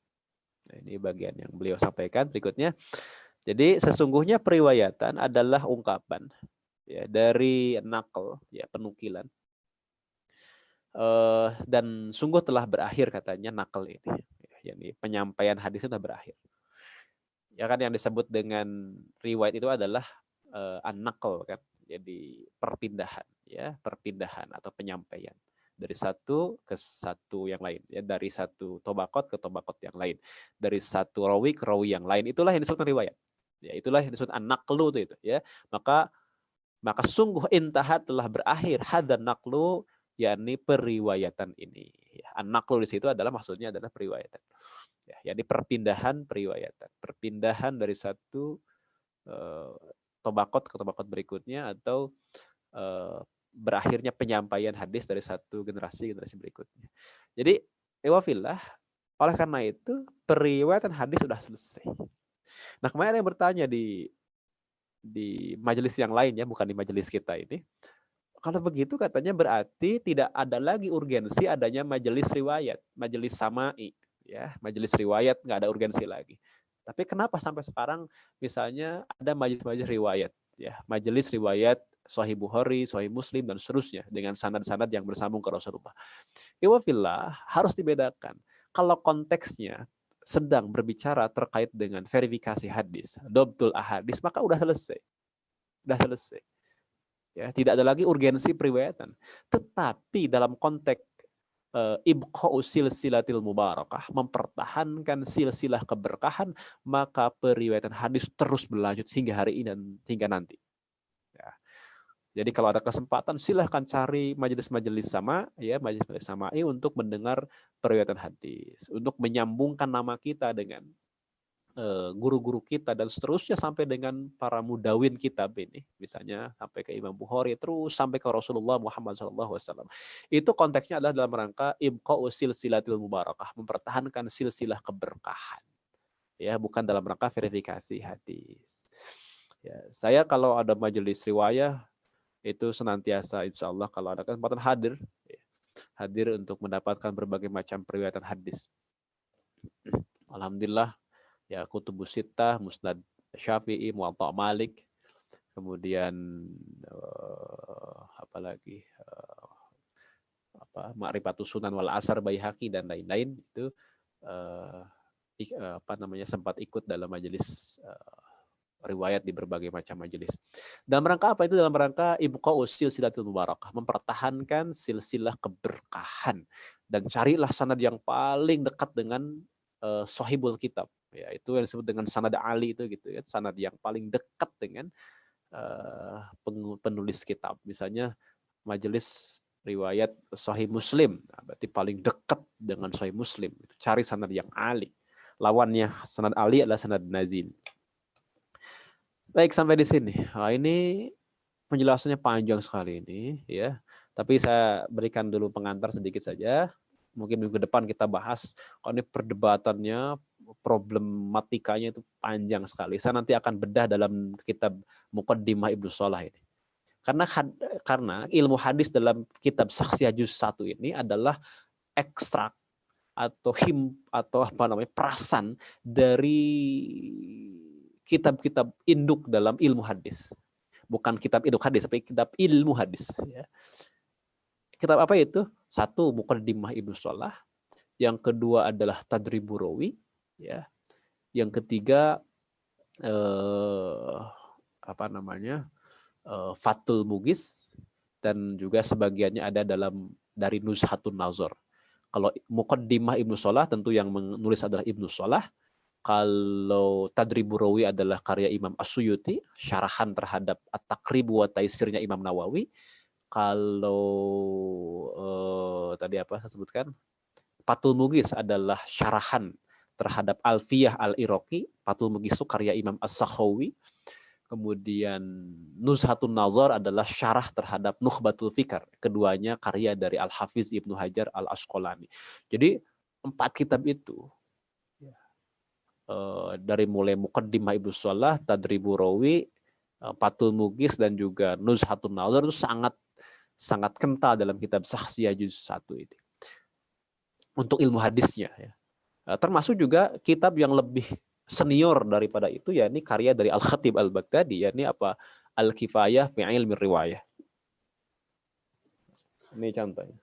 Nah, ini bagian yang beliau sampaikan berikutnya. Jadi sesungguhnya periwayatan adalah ungkapan ya dari naql ya, penukilan. Dan sungguh telah berakhir katanya naql ini. Ya, yakni penyampaian hadis sudah berakhir. Ya kan yang disebut dengan riwayat itu adalah an-naql kan. Jadi perpindahan ya, perpindahan atau penyampaian dari satu ke satu yang lain ya, dari satu tobakot ke tobakot yang lain, dari satu rawi ke rawi yang lain. Itulah yang disebut riwayat. Ya, itulah yang disebut an-naqlu itu ya. Maka sungguh intahat telah berakhir hadan naqlu, yakni periwayatan ini. Ya, an-naqlu di situ adalah maksudnya adalah periwayatan. Ya, yakni perpindahan periwayatan, perpindahan dari satu tobakot ke tobakot berikutnya, atau berakhirnya penyampaian hadis dari satu generasi berikutnya. Jadi, ewafillah, oleh karena itu periwayatan hadis sudah selesai. Nah, kemarin yang bertanya di majelis yang lain ya, bukan di majelis kita ini. Kalau begitu katanya berarti tidak ada lagi urgensi adanya majelis riwayat, majelis sama'i ya, majelis riwayat nggak ada urgensi lagi. Tapi kenapa sampai sekarang misalnya ada majelis riwayat ya, majelis riwayat Sahih Bukhari, Sahih Muslim dan seterusnya dengan sanad-sanad yang bersambung ke Rasulullah. Iwafillah harus dibedakan. Kalau konteksnya sedang berbicara terkait dengan verifikasi hadis, dobtul ahadis, maka udah selesai. Udah selesai. Ya, tidak ada lagi urgensi periwayatan. Tetapi dalam konteks ibqa'u silsilatil mubarakah, mempertahankan silsilah keberkahan, maka periwayatan hadis terus berlanjut hingga hari ini dan hingga nanti. Ya. Jadi kalau ada kesempatan silahkan cari majelis-majelis sama ya, majelis sama'i untuk mendengar periwayatan hadis, untuk menyambungkan nama kita dengan guru-guru kita dan seterusnya sampai dengan para mudawin kitab ini, misalnya sampai ke Imam Bukhari terus sampai ke Rasulullah Muhammad SAW. Itu konteksnya adalah dalam rangka ibqa'u silsilatil mubarakah, mempertahankan silsilah keberkahan. Ya, bukan dalam rangka verifikasi hadis. Ya, saya kalau ada majelis riwayah itu senantiasa insya Allah kalau ada kesempatan hadir, ya, hadir untuk mendapatkan berbagai macam periwayatan hadis. Alhamdulillah. Ya, Kutubus Sittah, Musnad Syafi'i, Muwatta Malik, kemudian apa lagi, Ma'rifatus Sunan wal Asar Baihaqi dan lain-lain itu sempat ikut dalam majelis riwayat di berbagai macam majelis. Dalam rangka apa itu? Dalam rangka ibqa'u silsilatil mubarakah, mempertahankan silsilah keberkahan, dan carilah sanad yang paling dekat dengan sahibul kitab. Ya, itu yang disebut dengan sanad Ali itu gitu ya, sanad yang paling dekat dengan penulis kitab. Misalnya majelis riwayat Sahih Muslim, nah, berarti paling dekat dengan Sahih Muslim. Cari sanad yang Ali. Lawannya sanad Ali adalah sanad nazil. Baik, sampai di sini. Nah, ini penjelasannya panjang sekali ini ya. Tapi saya berikan dulu pengantar sedikit saja. Mungkin minggu depan kita bahas, kalau ini perdebatannya, problematikanya itu panjang sekali. Saya nanti akan bedah dalam kitab Muqaddimah Ibnu Shalah ini. Karena ilmu hadis dalam kitab Saksiyah Juz 1 ini adalah ekstrak atau perasan dari kitab-kitab induk dalam ilmu hadis. Bukan kitab induk hadis, tapi kitab ilmu hadis. Ya. kitab apa itu? Satu, Muqaddimah Ibnu Shalah. Yang kedua adalah Tadribur Rawi, ya. Yang ketiga apa namanya? Fathul Mughis, dan juga sebagiannya ada dari Nuzhatun Nazar. Kalau Muqaddimah Ibnu Shalah tentu yang menulis adalah Ibnu Shalah. Kalau Tadribur Rawi adalah karya Imam As-Suyuti, syarahan terhadap At-Taqrib wa Taisirnya Imam Nawawi. Kalau tadi apa saya sebutkan? Fathul Mughis adalah syarahan terhadap Alfiyah Al-Iraqi. Fathul Mughis itu karya Imam As-Sakhawi. Kemudian Nuzhatun Nazar adalah syarah terhadap Nukhbatul Fikr. Keduanya karya dari Al-Hafiz Ibnu Hajar Al-Asqalani. Jadi 4 kitab itu, dari mulai Muqaddimah Ibnu Shalah, Tadribur Rawi, Fathul Mughis, dan juga Nuzhatun Nazar itu sangat kental dalam kitab Sakhsiyah juz 1 ini. Untuk ilmu hadisnya, ya. Termasuk juga kitab yang lebih senior daripada itu, yakni karya dari Al-Khatib Al-Baghdadi, yakni apa? Al-Kifayah fi Ilmi Riwayah. Ini contohnya.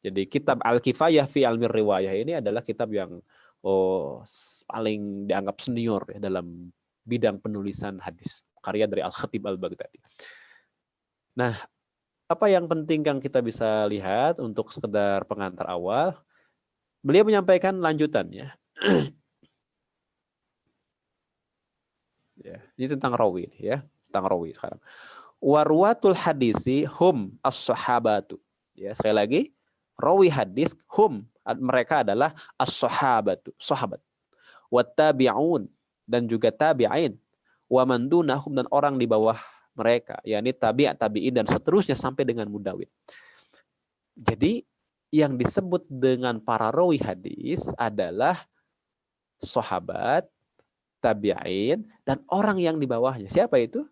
Jadi kitab Al-Kifayah fi Ilmi Riwayah ini adalah kitab yang paling dianggap senior, ya, dalam bidang penulisan hadis, karya dari Al-Khatib Al-Baghdadi. Nah, apa yang penting yang kita bisa lihat untuk sekedar pengantar awal, beliau menyampaikan lanjutannya. Ya, ini tentang rawi, ya, tentang rawi sekarang. Warwatul hadisi hum as-sahabatu. Ya, sekali lagi, rawi hadis hum, mereka adalah as-sahabatu, sahabat. Wattabi'un, dan juga tabi'in. Wa man dunahum, dan orang di bawah mereka, yakni tabi'in dan seterusnya sampai dengan mudawin. Jadi yang disebut dengan para rawi hadis adalah sahabat, tabi'in, dan orang yang di bawahnya. Siapa itu?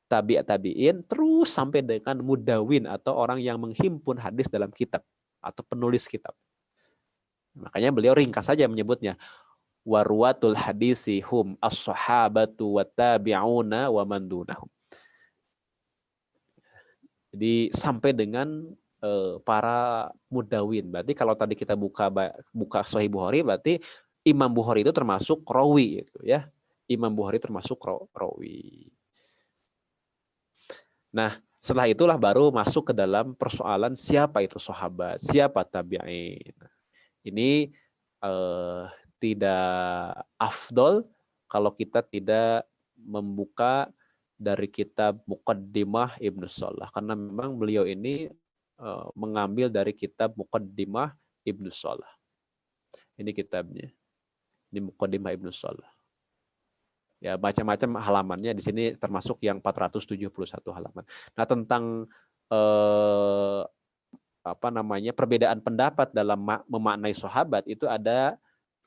Tabi'in, terus sampai dengan mudawin, atau orang yang menghimpun hadis dalam kitab, atau penulis kitab. Makanya beliau ringkas saja menyebutnya, warwatul hadisi hum as-sahabatu wa tabi'una wa man dunahum. Jadi sampai dengan para mudawin. Berarti kalau tadi kita buka Sahih Bukhari, berarti Imam Bukhari itu termasuk rawi, gitu, ya. Imam Bukhari termasuk rawi. Nah, setelah itulah baru masuk ke dalam persoalan siapa itu sahabat, siapa tabi'in. Ini tidak afdol kalau kita tidak membuka dari kitab Muqaddimah Ibnu Shalah, karena memang beliau ini mengambil dari kitab Muqaddimah Ibnu Shalah. Ini kitabnya. Ini Muqaddimah Ibnu Shalah. Ya, macam-macam halamannya di sini, termasuk yang 471 halaman. Nah, tentang perbedaan pendapat dalam memaknai sahabat itu ada,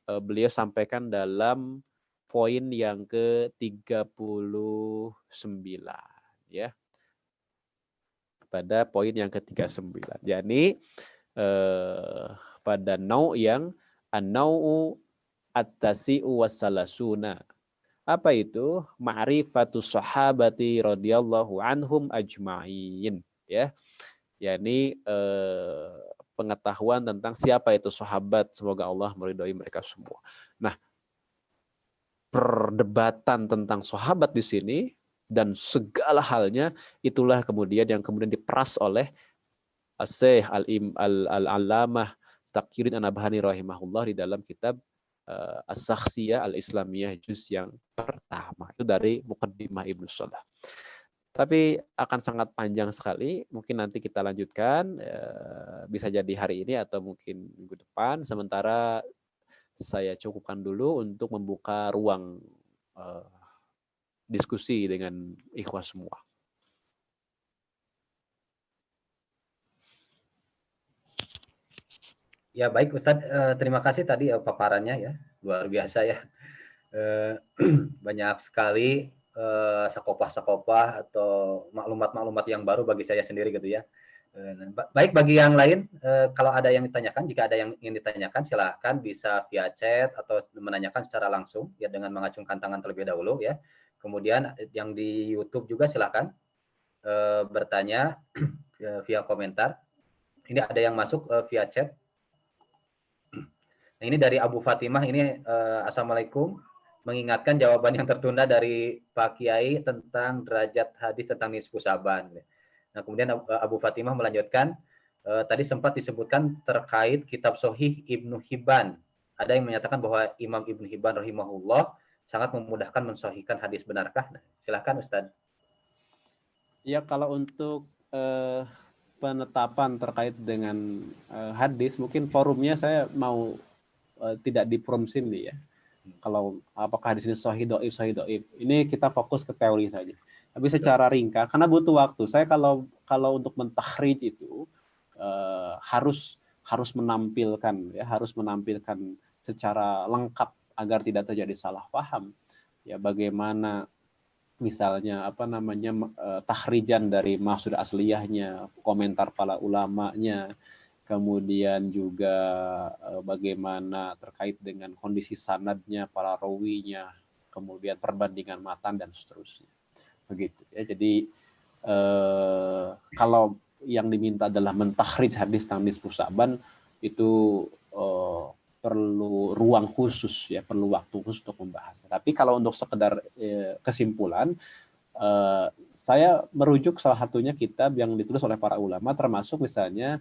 beliau sampaikan dalam poin yang ke-39, ya. Pada poin yang ke-39. Yakni pada nau yang an-nau'u at-tasi'u wassalasuna. Apa itu? Ma'rifatus sahabati radhiyallahu anhum ajma'in, ya. Yakni pengetahuan tentang siapa itu sahabat, semoga Allah meridhai mereka semua. Nah, perdebatan tentang sahabat di sini dan segala halnya itulah kemudian yang diperas oleh Syekh Al-Allamah Taqiyuddin An-Nabhani rahimahullah di dalam kitab As-Sakhsiyah Al-Islamiyah juz yang pertama. Itu dari Muqaddimah Ibnu Shalah. Tapi akan sangat panjang sekali, mungkin nanti kita lanjutkan, bisa jadi hari ini atau mungkin minggu depan. Sementara saya cukupkan dulu untuk membuka ruang diskusi dengan ikhwah semua. Ya baik Ustadz, terima kasih tadi paparannya, ya, luar biasa, ya. Banyak sekali sakopah-sakopah atau maklumat-maklumat yang baru bagi saya sendiri, gitu, ya. Baik, bagi yang lain, kalau ada yang ditanyakan, jika ada yang ingin ditanyakan, silahkan bisa via chat atau menanyakan secara langsung, ya, dengan mengacungkan tangan terlebih dahulu, ya. Kemudian yang di YouTube juga silahkan bertanya via komentar. Ini ada yang masuk via chat. Nah, ini dari Abu Fatimah ini, Assalamualaikum. Mengingatkan jawaban yang tertunda dari Pak Kiai tentang derajat hadis tentang nisfu Saban. Nah, kemudian Abu Fatimah melanjutkan, tadi sempat disebutkan terkait kitab Sohih Ibnu Hibban. Ada yang menyatakan bahwa Imam Ibnu Hibban rahimahullah sangat memudahkan mensohihkan hadis, benarkah? Nah, silahkan Ustaz. Ya, kalau untuk penetapan terkait dengan hadis, mungkin forumnya saya mau tidak di forum sini ya. Kalau apakah hadis ini sahih dhaif, ini kita fokus ke teori saja. Tapi secara ringkas, karena butuh waktu. Saya kalau untuk mentakhrij itu harus menampilkan secara lengkap agar tidak terjadi salah paham. Ya, bagaimana misalnya tahrijan dari maksud asliyahnya, komentar para ulamanya, kemudian juga bagaimana terkait dengan kondisi sanadnya, para rawinya, kemudian perbandingan matan dan seterusnya. Begitu ya. Jadi kalau yang diminta adalah mentakhrij hadis tentang nisfu Sa'ban, itu perlu ruang khusus ya, perlu waktu khusus untuk membahasnya. Tapi kalau untuk sekedar kesimpulan, saya merujuk salah satunya kitab yang ditulis oleh para ulama, termasuk misalnya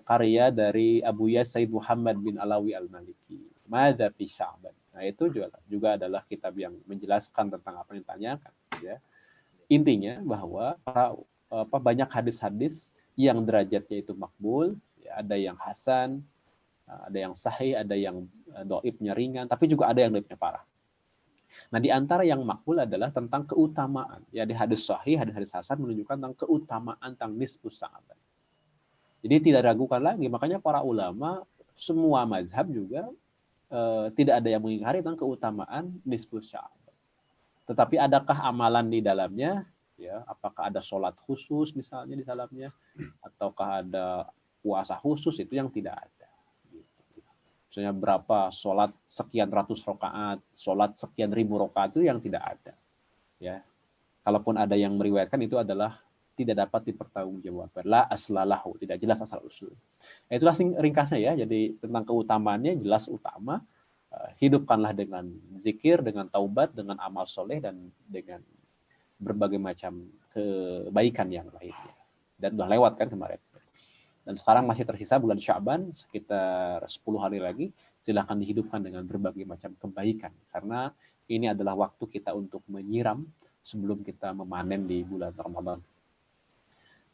karya dari Abu Yas Said Muhammad bin Alawi Al-Maliki, Madza fi Sya'ban. Nah, itu juga adalah kitab yang menjelaskan tentang apa yang ditanyakan ya. Intinya bahwa banyak hadis-hadis yang derajatnya itu makbul, ya, ada yang hasan, ada yang sahih, ada yang dhaifnya ringan, tapi juga ada yang dhaifnya parah. Nah, di antara yang makbul adalah tentang keutamaan. Ya, di hadis sahih, hadis hasan menunjukkan tentang keutamaan tentang nisfu Sa'ban. Jadi tidak ragukan lagi, makanya para ulama semua mazhab juga tidak ada yang mengingkari tentang keutamaan nisfu Sa'ban. Tetapi adakah amalan di dalamnya? Ya, apakah ada sholat khusus misalnya di dalamnya, ataukah ada puasa khusus, itu yang tidak ada. Misalnya berapa sholat sekian ratus rakaat, sholat sekian ribu rakaat, itu yang tidak ada. Ya, kalaupun ada yang meriwayatkan, itu adalah tidak dapat dipertanggungjawabkan. La aslalahu, tidak jelas asal usul. Nah, itulah ringkasnya ya. Jadi tentang keutamaannya jelas utama. Hidupkanlah dengan zikir, dengan taubat, dengan amal soleh, dan dengan berbagai macam kebaikan yang lainnya. Dan sudah lewat kan kemarin. Dan sekarang masih tersisa bulan Sya'ban, sekitar 10 hari lagi, silahkan dihidupkan dengan berbagai macam kebaikan. Karena ini adalah waktu kita untuk menyiram sebelum kita memanen di bulan Ramadan.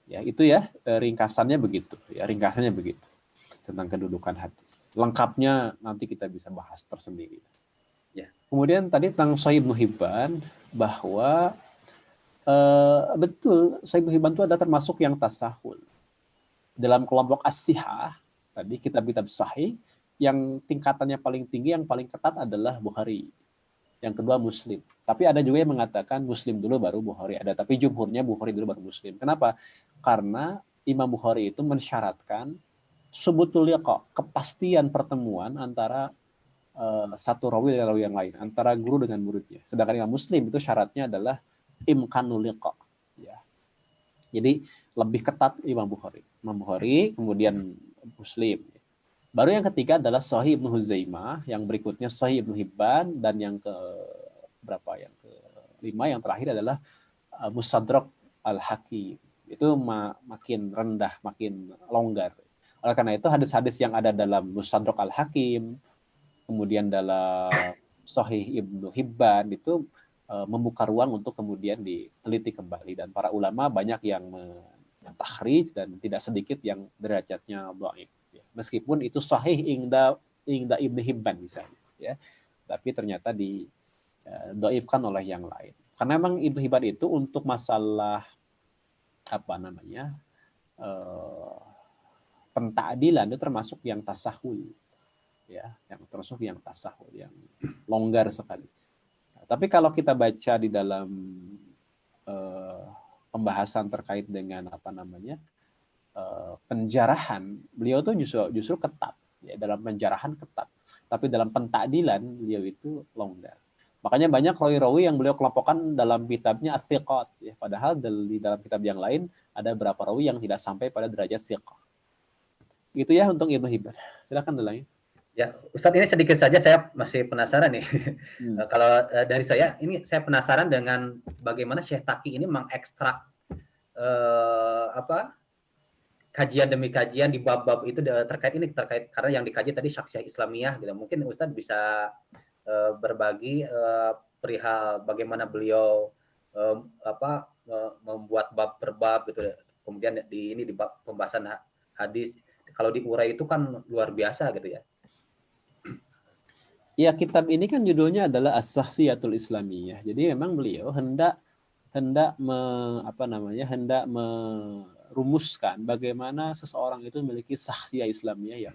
Ya, itu ya ringkasannya begitu. Ya, ringkasannya begitu tentang kedudukan hadis. Lengkapnya nanti kita bisa bahas tersendiri. Ya. Kemudian tadi tentang Sahih Ibnu Hibban, bahwa betul Sahih Ibnu Hibban itu ada termasuk yang tasahul. Dalam kelompok as-sihah, tadi kitab-kitab sahih, yang tingkatannya paling tinggi, yang paling ketat adalah Bukhari. Yang kedua Muslim. Tapi ada juga yang mengatakan Muslim dulu baru Bukhari. Ada, tapi jumhurnya Bukhari dulu baru Muslim. Kenapa? Karena Imam Bukhari itu mensyaratkan subutul liqa, kepastian pertemuan antara satu rawi dengan rawi yang lain, antara guru dengan muridnya. Sedangkan Imam Muslim itu syaratnya adalah imkanul liqa. Ya. Jadi lebih ketat Imam Bukhari, kemudian Muslim. Baru yang ketiga adalah Sahih Ibnu Huzaimah, yang berikutnya Sahih Ibnu Hibban, dan yang Yang kelima, yang terakhir adalah Mustadrak Al-Hakim. Itu makin rendah, makin longgar. Oleh karena itu hadis-hadis yang ada dalam Mustadrak Al-Hakim, kemudian dalam Sahih Ibnu Hibban, itu membuka ruang untuk kemudian diteliti kembali. Dan para ulama banyak yang takhrij dan tidak sedikit yang derajatnya dhaif. Ya. Meskipun itu sahih ingda Ibnu Hibban misalnya, ya. Tapi ternyata dhaifkan oleh yang lain. Karena memang Ibnu Hibban itu untuk masalah pentakdilan itu termasuk yang tasahul. Ya, yang termasuk yang tasahul, yang longgar sekali. Tapi kalau kita baca di dalam pembahasan terkait dengan penjarahan, beliau tuh justru ketat. Ya, dalam penjarahan ketat. Tapi dalam pentakdilan beliau itu longgar. Makanya banyak rawi-rawi yang beliau kelompokkan dalam kitabnya Ats-Tsiqat, ya. Padahal di dalam kitab yang lain ada beberapa rawi yang tidak sampai pada derajat tsiqah. Gitu ya untuk Ibnu Hibban. Silakan Dulai. Ya, Ustadz, ini sedikit saja saya masih penasaran nih. Kalau dari saya, ini saya penasaran dengan bagaimana Syekh Taqi ini mengekstrak kajian demi kajian di bab-bab itu terkait karena yang dikaji tadi syakhsiah Islamiyah gitu. Mungkin Ustadz bisa berbagi perihal bagaimana beliau membuat bab per bab gitu. Kemudian di bab pembahasan hadis, kalau diurai itu kan luar biasa gitu ya. Ya, kitab ini kan judulnya adalah As-Syakhsiyatul Islamiyah. Jadi memang beliau hendak merumuskan bagaimana seseorang itu memiliki syakhsiyah Islamiyah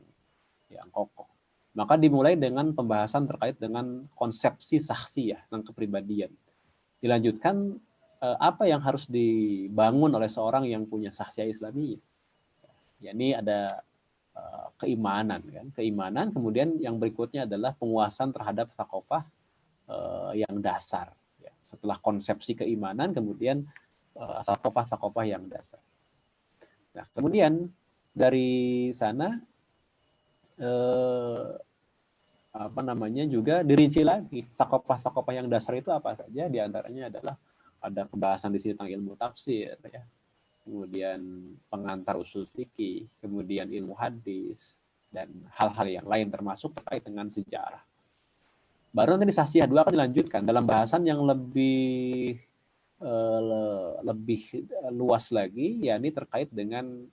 yang kokoh. Maka dimulai dengan pembahasan terkait dengan konsepsi syakhsiyah tentang kepribadian. Dilanjutkan apa yang harus dibangun oleh seorang yang punya syakhsiyah Islamiyah. Ya, ini ada keimanan, kan? Keimanan, kemudian yang berikutnya adalah penguasaan terhadap thaqafah yang dasar. Ya. Setelah konsepsi keimanan, kemudian thaqafah yang dasar. Nah, kemudian dari sana juga dirinci lagi thaqafah yang dasar itu apa saja. Di antaranya adalah ada pembahasan di sini tentang ilmu tafsir, ya. Kemudian pengantar usul fikih, kemudian ilmu hadis, dan hal-hal yang lain termasuk terkait dengan sejarah. Baru nanti di Syakhsiyah 2 akan dilanjutkan dalam bahasan yang lebih luas lagi, yakni terkait dengan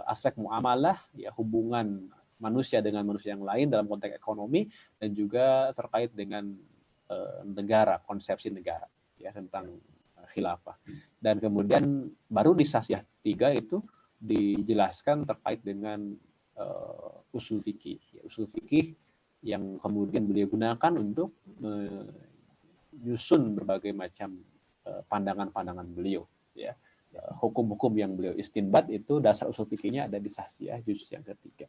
aspek muamalah, ya, hubungan manusia dengan manusia yang lain dalam konteks ekonomi, dan juga terkait dengan negara, konsepsi negara, ya, tentang khilafah. Dan kemudian baru di Syakhsiyah 3 itu dijelaskan terkait dengan usul fikih. Ya, usul fikih yang kemudian beliau gunakan untuk menyusun berbagai macam pandangan-pandangan beliau, ya. Hukum-hukum yang beliau istinbat itu dasar usul fikihnya ada di Syakhsiyah juz yang ketiga.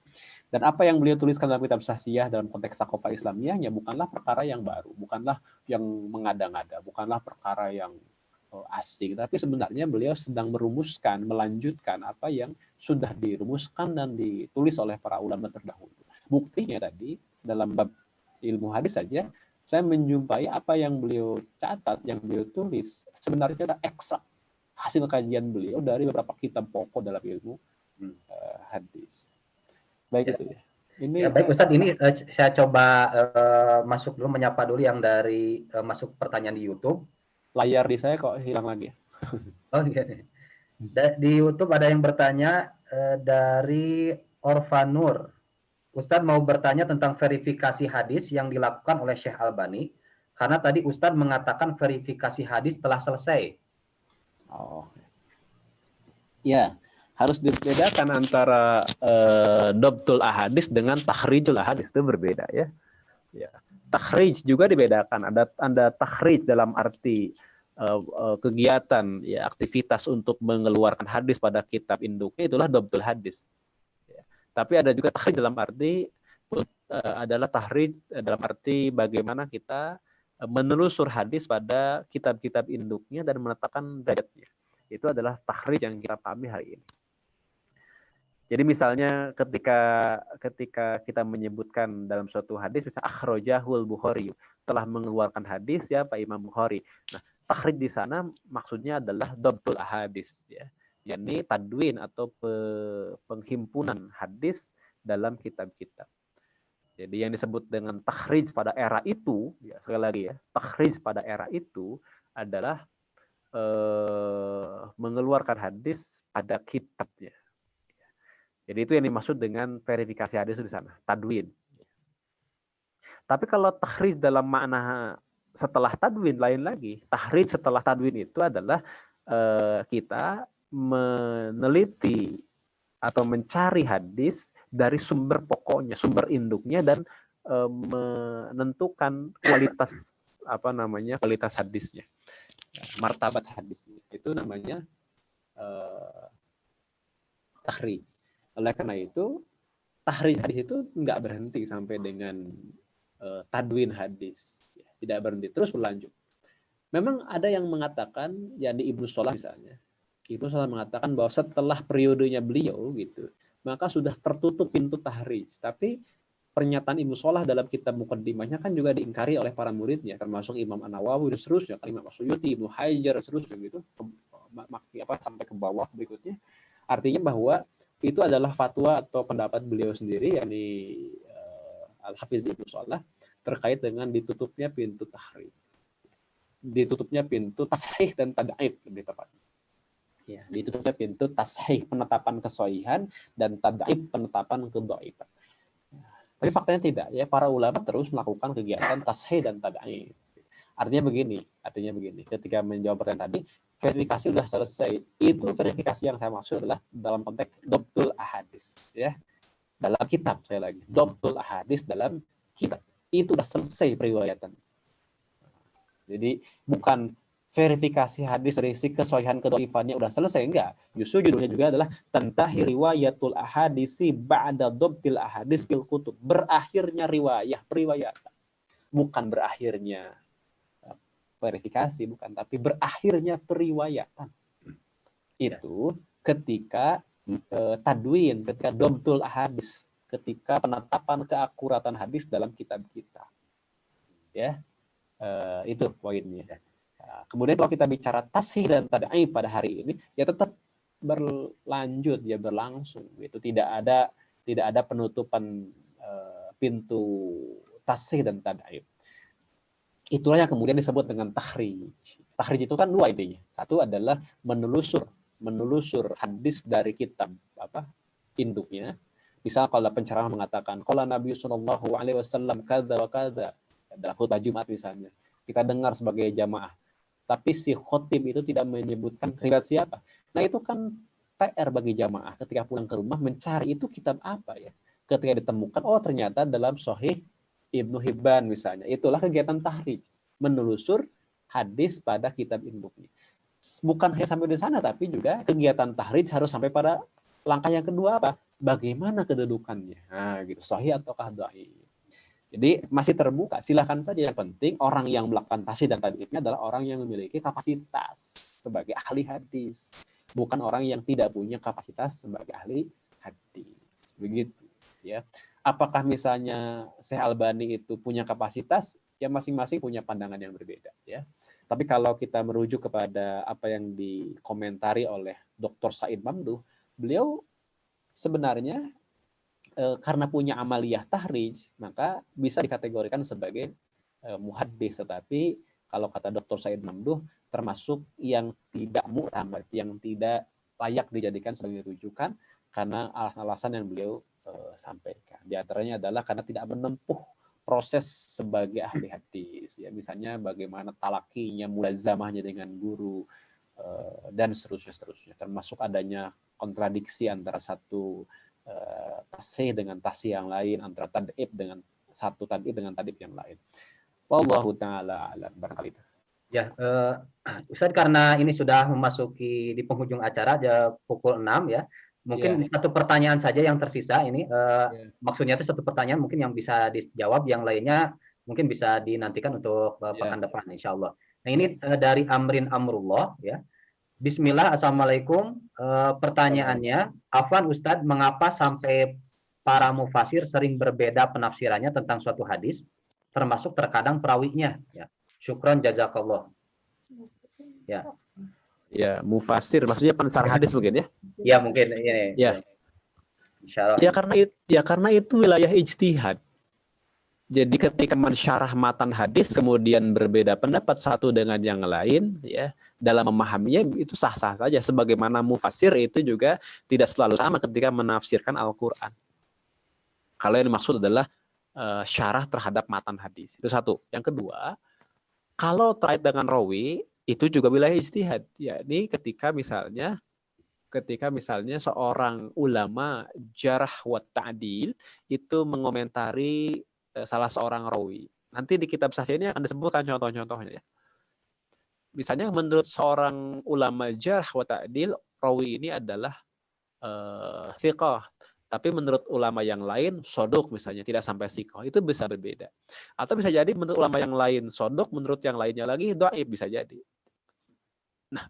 Dan apa yang beliau tuliskan dalam kitab Syakhsiyah dalam konteks thaqafah Islamiyahnya bukanlah perkara yang baru, bukanlah yang mengada-ngada, bukanlah perkara yang asing, tapi sebenarnya beliau sedang merumuskan, melanjutkan apa yang sudah dirumuskan dan ditulis oleh para ulama terdahulu. Buktinya tadi dalam bab ilmu hadis saja saya menjumpai apa yang beliau catat, yang beliau tulis sebenarnya adalah eksak hasil kajian beliau dari beberapa kitab pokok dalam ilmu hadis. Baik, ya. Itu ya. Ini ya, baik Ustadz, ini saya coba masuk dulu, menyapa dulu yang dari masuk pertanyaan di YouTube. Layar di saya kok hilang lagi. Oh iya. Di YouTube ada yang bertanya dari Orfanur. Ustadz mau bertanya tentang verifikasi hadis yang dilakukan oleh Syekh Albani, karena tadi Ustadz mengatakan verifikasi hadis telah selesai. Oh, ya, harus dibedakan antara dobtul ahadis dengan takhrijul ahadis, itu berbeda, ya. Ya. Takhrij juga dibedakan. Ada takhrij dalam arti kegiatan, ya, aktivitas untuk mengeluarkan hadis pada kitab induknya, itulah dobtul hadis. Ya. Tapi ada juga takhrij dalam arti adalah takhrij dalam arti bagaimana kita menelusur hadis pada kitab-kitab induknya dan menetapkan derajatnya. Itu adalah takhrij yang kita pahami hari ini. Jadi misalnya ketika kita menyebutkan dalam suatu hadis, misalnya akhrajahul Bukhari, telah mengeluarkan hadis, ya, Pak Imam Bukhari. Nah, takhrij di sana maksudnya adalah dhabtul ahadis, ya, yakni tadwin atau penghimpunan hadis dalam kitab-kitab. Jadi yang disebut dengan takhrij pada era itu, ya, sekali lagi ya, takhrij pada era itu adalah mengeluarkan hadis pada kitabnya. Jadi itu yang dimaksud dengan verifikasi hadis di sana, tadwin. Tapi kalau takhrij dalam makna setelah tadwin lain lagi. Takhrij setelah tadwin itu adalah kita meneliti atau mencari hadis dari sumber pokoknya, sumber induknya, dan menentukan kualitas kualitas hadisnya, martabat hadisnya. Itu namanya takhrij. Oleh karena itu, takhrij hadis itu nggak berhenti sampai dengan tadwin hadis. tidak berhenti, terus berlanjut. Memang ada yang mengatakan, yakni Ibnu Salah misalnya, Ibnu Salah mengatakan bahwa setelah periodenya beliau gitu, maka sudah tertutup pintu tahrij. Tapi pernyataan Ibnu Salah dalam kitab Muqaddimahnya kan juga diingkari oleh para muridnya, termasuk Imam An-Nawawi dan seterusnya, Imam Suyuti, Ibnu Hajar dan seterusnya gitu, sampai ke bawah berikutnya. Artinya bahwa itu adalah fatwa atau pendapat beliau sendiri, yakni Al-Hafiz Ibnu Salah, terkait dengan ditutupnya pintu tahrij, ditutupnya pintu tashih dan tad'if lebih tepat. Ya, ditutupnya pintu tashih, penetapan kesohihan, dan tad'if, penetapan kedhaifan. Tapi faktanya tidak, ya, para ulama terus melakukan kegiatan tashih dan tad'if. Artinya begini, ketika menjawab pertanyaan tadi, verifikasi sudah selesai. Itu verifikasi yang saya maksud adalah dalam konteks dhabtul ahadis, ya. Dalam kitab, saya lagi. Dhabtul ahadis dalam kitab. Itu sudah selesai periwayatan. Jadi bukan verifikasi hadis dari si kesohihan kedhaifannya udah selesai, enggak. Justru judulnya juga adalah tantahi riwayatul ahadisi ba'da dhabtil ahadis bil kutub. Berakhirnya riwayah, periwayatan. Bukan berakhirnya verifikasi, bukan, tapi berakhirnya periwayatan. Itu ketika tadwin, ketika dhabtul ahadis, ketika penetapan keakuratan hadis dalam kitab kita. Ya. Itu poinnya. Nah, kemudian kalau kita bicara tashih dan tad'if pada hari ini, ya tetap berlanjut, ya berlangsung. Itu tidak ada penutupan pintu tashih dan tad'if. Itulah yang kemudian disebut dengan takhrij. Takhrij itu kan dua intinya. Satu adalah menelusur hadis dari kitab induknya. Misal kalau penceramah mengatakan qala Nabi sallallahu alaihi wasallam kadza wa kadza dalam khutbah Jumat misalnya, kita dengar sebagai jamaah, tapi si khotib itu tidak menyebutkan riwayat siapa. Nah, itu kan PR bagi jamaah ketika pulang ke rumah mencari itu kitab apa ya. Ketika ditemukan, oh ternyata dalam Sahih Ibnu Hibban misalnya. Itulah kegiatan tahrij, menelusur hadis pada kitab induknya. Bukan hanya sampai di sana, tapi juga kegiatan tahrij harus sampai pada langkah yang kedua apa? Bagaimana kedudukannya? Nah, gitu, sahih ataukah dhaif. Jadi masih terbuka, silakan saja. Yang penting orang yang melakukan tashih dan tad'ifnya adalah orang yang memiliki kapasitas sebagai ahli hadis, bukan orang yang tidak punya kapasitas sebagai ahli hadis. Begitu, ya. Apakah misalnya Syekh Albani itu punya kapasitas? Ya masing-masing punya pandangan yang berbeda, ya. Tapi kalau kita merujuk kepada apa yang dikomentari oleh Dr. Said Mamduh, beliau sebenarnya karena punya amaliyah tahrij, maka bisa dikategorikan sebagai muhaddis. Tetapi kalau kata Dr. Said Mamduh, termasuk yang tidak mu'tamad, yang tidak layak dijadikan sebagai rujukan karena alasan-alasan yang beliau sampaikan. Di antaranya adalah karena tidak menempuh proses sebagai ahli hadis. Ya, misalnya bagaimana talakinya, mulazamahnya dengan guru, dan seterusnya. Termasuk adanya kontradiksi antara satu tashih dengan tashih yang lain, antara tad'if dengan satu tad'if dengan tad'if yang lain. Wallahu ta'ala a'lam. Barangkali itu. Ya, Ustaz, karena ini sudah memasuki di penghujung acara pukul 6 ya. Mungkin satu pertanyaan saja yang tersisa ini. Maksudnya itu satu pertanyaan mungkin yang bisa dijawab, yang lainnya mungkin bisa dinantikan untuk pekan depan insyaallah. Nah, ini dari Amrin Amrullah ya. Bismillah, assalamualaikum. Pertanyaannya, Afwan Ustadz, mengapa sampai para mufasir sering berbeda penafsirannya tentang suatu hadis, termasuk terkadang perawinya? Ya, syukron jazakallah. Ya. Ya, mufasir maksudnya pensarah hadis mungkin ya? Ya mungkin ini. Ya. Insyaallah. Ya karena itu wilayah ijtihad. Jadi ketika mensyarah matan hadis kemudian berbeda pendapat satu dengan yang lain, ya, dalam memahaminya itu sah-sah saja. Sebagaimana mufasir itu juga tidak selalu sama ketika menafsirkan Al-Quran. Kalau yang dimaksud adalah syarah terhadap matan hadis. Itu satu. Yang kedua, kalau terkait dengan rawi, itu juga wilayah ijtihad. Yakni ketika misalnya seorang ulama jarh wa ta'dil itu mengomentari salah seorang rawi. Nanti di kitab sahih ini akan disebutkan contoh-contohnya ya. Misalnya menurut seorang ulama jarh wa ta'dil, rawi ini adalah thiqah, Tapi menurut ulama yang lain, sodok misalnya, tidak sampai sikoh, itu bisa berbeda. Atau bisa jadi menurut ulama yang lain, sodok, menurut yang lainnya lagi, dhaif bisa jadi. Nah,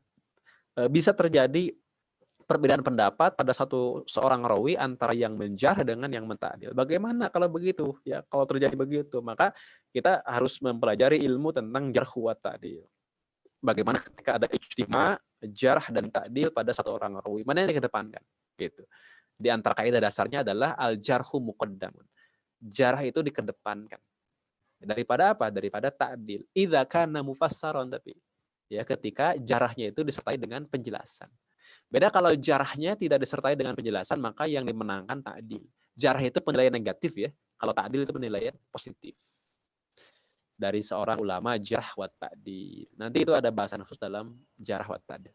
bisa terjadi perbedaan pendapat pada seorang rawi antara yang menjarh dengan yang menta'dil. Bagaimana kalau begitu? Ya, kalau terjadi begitu, maka kita harus mempelajari ilmu tentang jarh wa ta'dil. Bagaimana ketika ada ijtima, jarh dan ta'dil pada satu orang rawi, mana yang dikedepankan? Gitu. Di antara kaidah dasarnya adalah al-jarhu muqaddamun. Jarh itu dikedepankan. Daripada apa? Daripada ta'dil. Idza kana mufassaran, tapi ya ketika jarahnya itu disertai dengan penjelasan. Beda kalau jarahnya tidak disertai dengan penjelasan, maka yang dimenangkan ta'dil. Jarah itu penilaian negatif ya. Kalau ta'dil itu penilaian positif. Dari seorang ulama jarh wa ta'dil. Nanti itu ada bahasan khusus dalam jarh wa ta'dil.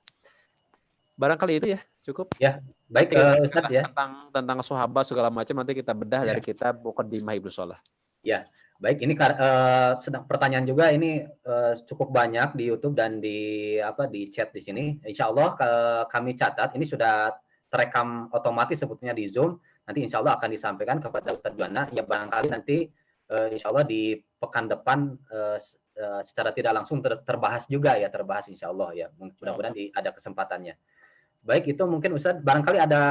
Barangkali itu ya, cukup. Ya, baik Ustaz ya. Tentang sahabat segala macam nanti kita bedah dari kitab Muqaddimah Ibnu Shalah. Ya, baik, ini sedang pertanyaan juga ini cukup banyak di YouTube dan di chat di sini. Insya Allah kami catat, ini sudah terekam otomatis sebetulnya di Zoom. Nanti insya Allah akan disampaikan kepada Ustadz Juwana. Ya barangkali nanti insya Allah di pekan depan secara tidak langsung terbahas juga ya, terbahas insya Allah ya. Mudah-mudahan ada kesempatannya. Baik, itu mungkin Ustadz barangkali ada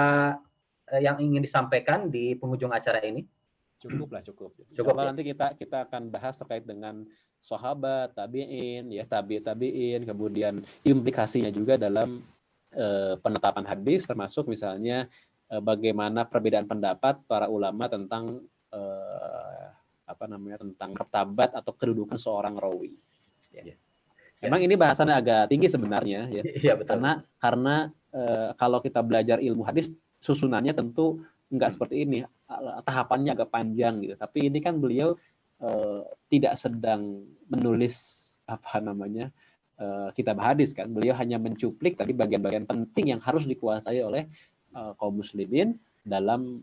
yang ingin disampaikan di penghujung acara ini. Cukup. Cukup ya. Nanti kita akan bahas terkait dengan sahabat, tabi'in, ya tabi'in, kemudian implikasinya juga dalam penetapan hadis, termasuk misalnya bagaimana perbedaan pendapat para ulama tentang tentang martabat atau kedudukan seorang rawi. Ya. Memang ini bahasannya agak tinggi sebenarnya, ya. Iya, betul. Karena kalau kita belajar ilmu hadis, susunannya tentu nggak seperti ini, tahapannya agak panjang gitu. Tapi ini kan beliau tidak sedang menulis kitab hadis kan. Beliau hanya mencuplik tadi bagian-bagian penting yang harus dikuasai oleh kaum muslimin dalam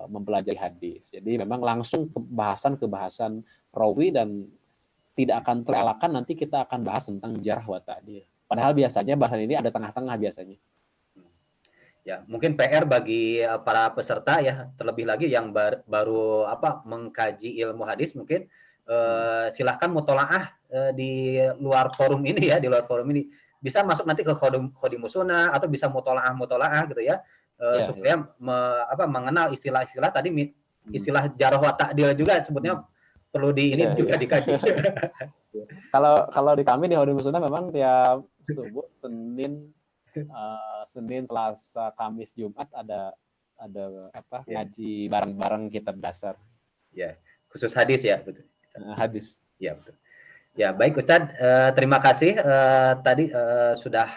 mempelajari hadis. Jadi memang langsung ke bahasan rawi dan tidak akan terelakkan nanti kita akan bahas tentang jarh wa ta'dil. Padahal biasanya bahasan ini ada tengah-tengah biasanya. Ya, mungkin PR bagi para peserta ya, terlebih lagi yang baru mengkaji ilmu hadis mungkin silahkan mutolaah di luar forum ini ya, bisa masuk nanti ke Khodimus Sunnah atau bisa mutolaah gitu ya, supaya mengenal istilah-istilah tadi, istilah jarh wa ta'dil juga sebutnya perlu juga dikaji. Kalau di kami di Khodimus Sunnah memang tiap subuh Senin, Selasa, Kamis, Jumat ada ngaji bareng-bareng kitab dasar. Ya, khusus hadis ya, betul. Hadis. Ya, betul. Ya, baik Ustadz, terima kasih tadi sudah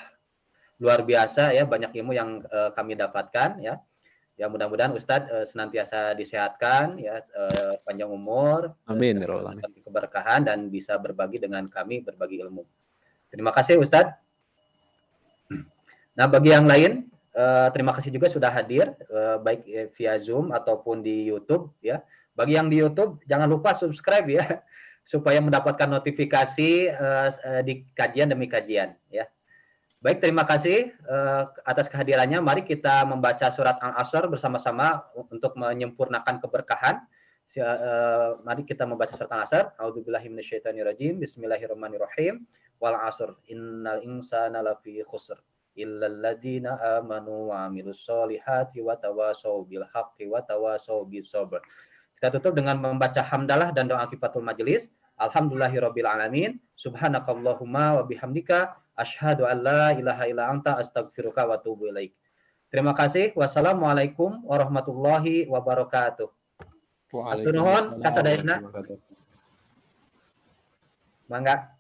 luar biasa ya, banyak ilmu yang kami dapatkan ya. Ya, mudah-mudahan Ustadz senantiasa disehatkan ya, panjang umur, amin, keberkahan dan bisa berbagi dengan kami, berbagi ilmu. Terima kasih Ustadz. Nah, bagi yang lain, terima kasih juga sudah hadir, baik via Zoom ataupun di YouTube ya. Bagi yang di YouTube, jangan lupa subscribe ya, supaya mendapatkan notifikasi di kajian demi kajian ya. Baik, terima kasih atas kehadirannya. Mari kita membaca surat Al-Asr bersama-sama untuk menyempurnakan keberkahan. Mari kita membaca surat Al-Asr. A'udzubillahi minasyaitonirrajim. Bismillahirrahmanirrahim. Wal 'asr innal insana lafi khusr illal ladzina amanu wa 'amilus solihati wa tawashaw bil haqqi wa tawashaw bis sabr. Kita tutup dengan membaca hamdalah dan doa kifatul majelis. Alhamdulillahirabbil alamin. Subhanakallahumma wa bihamdika asyhadu an la ilaha illa anta astaghfiruka wa atubu ilaik. Terima kasih. Wassalamualaikum warahmatullahi wabarakatuh. Waalaikumsalam. Mangga.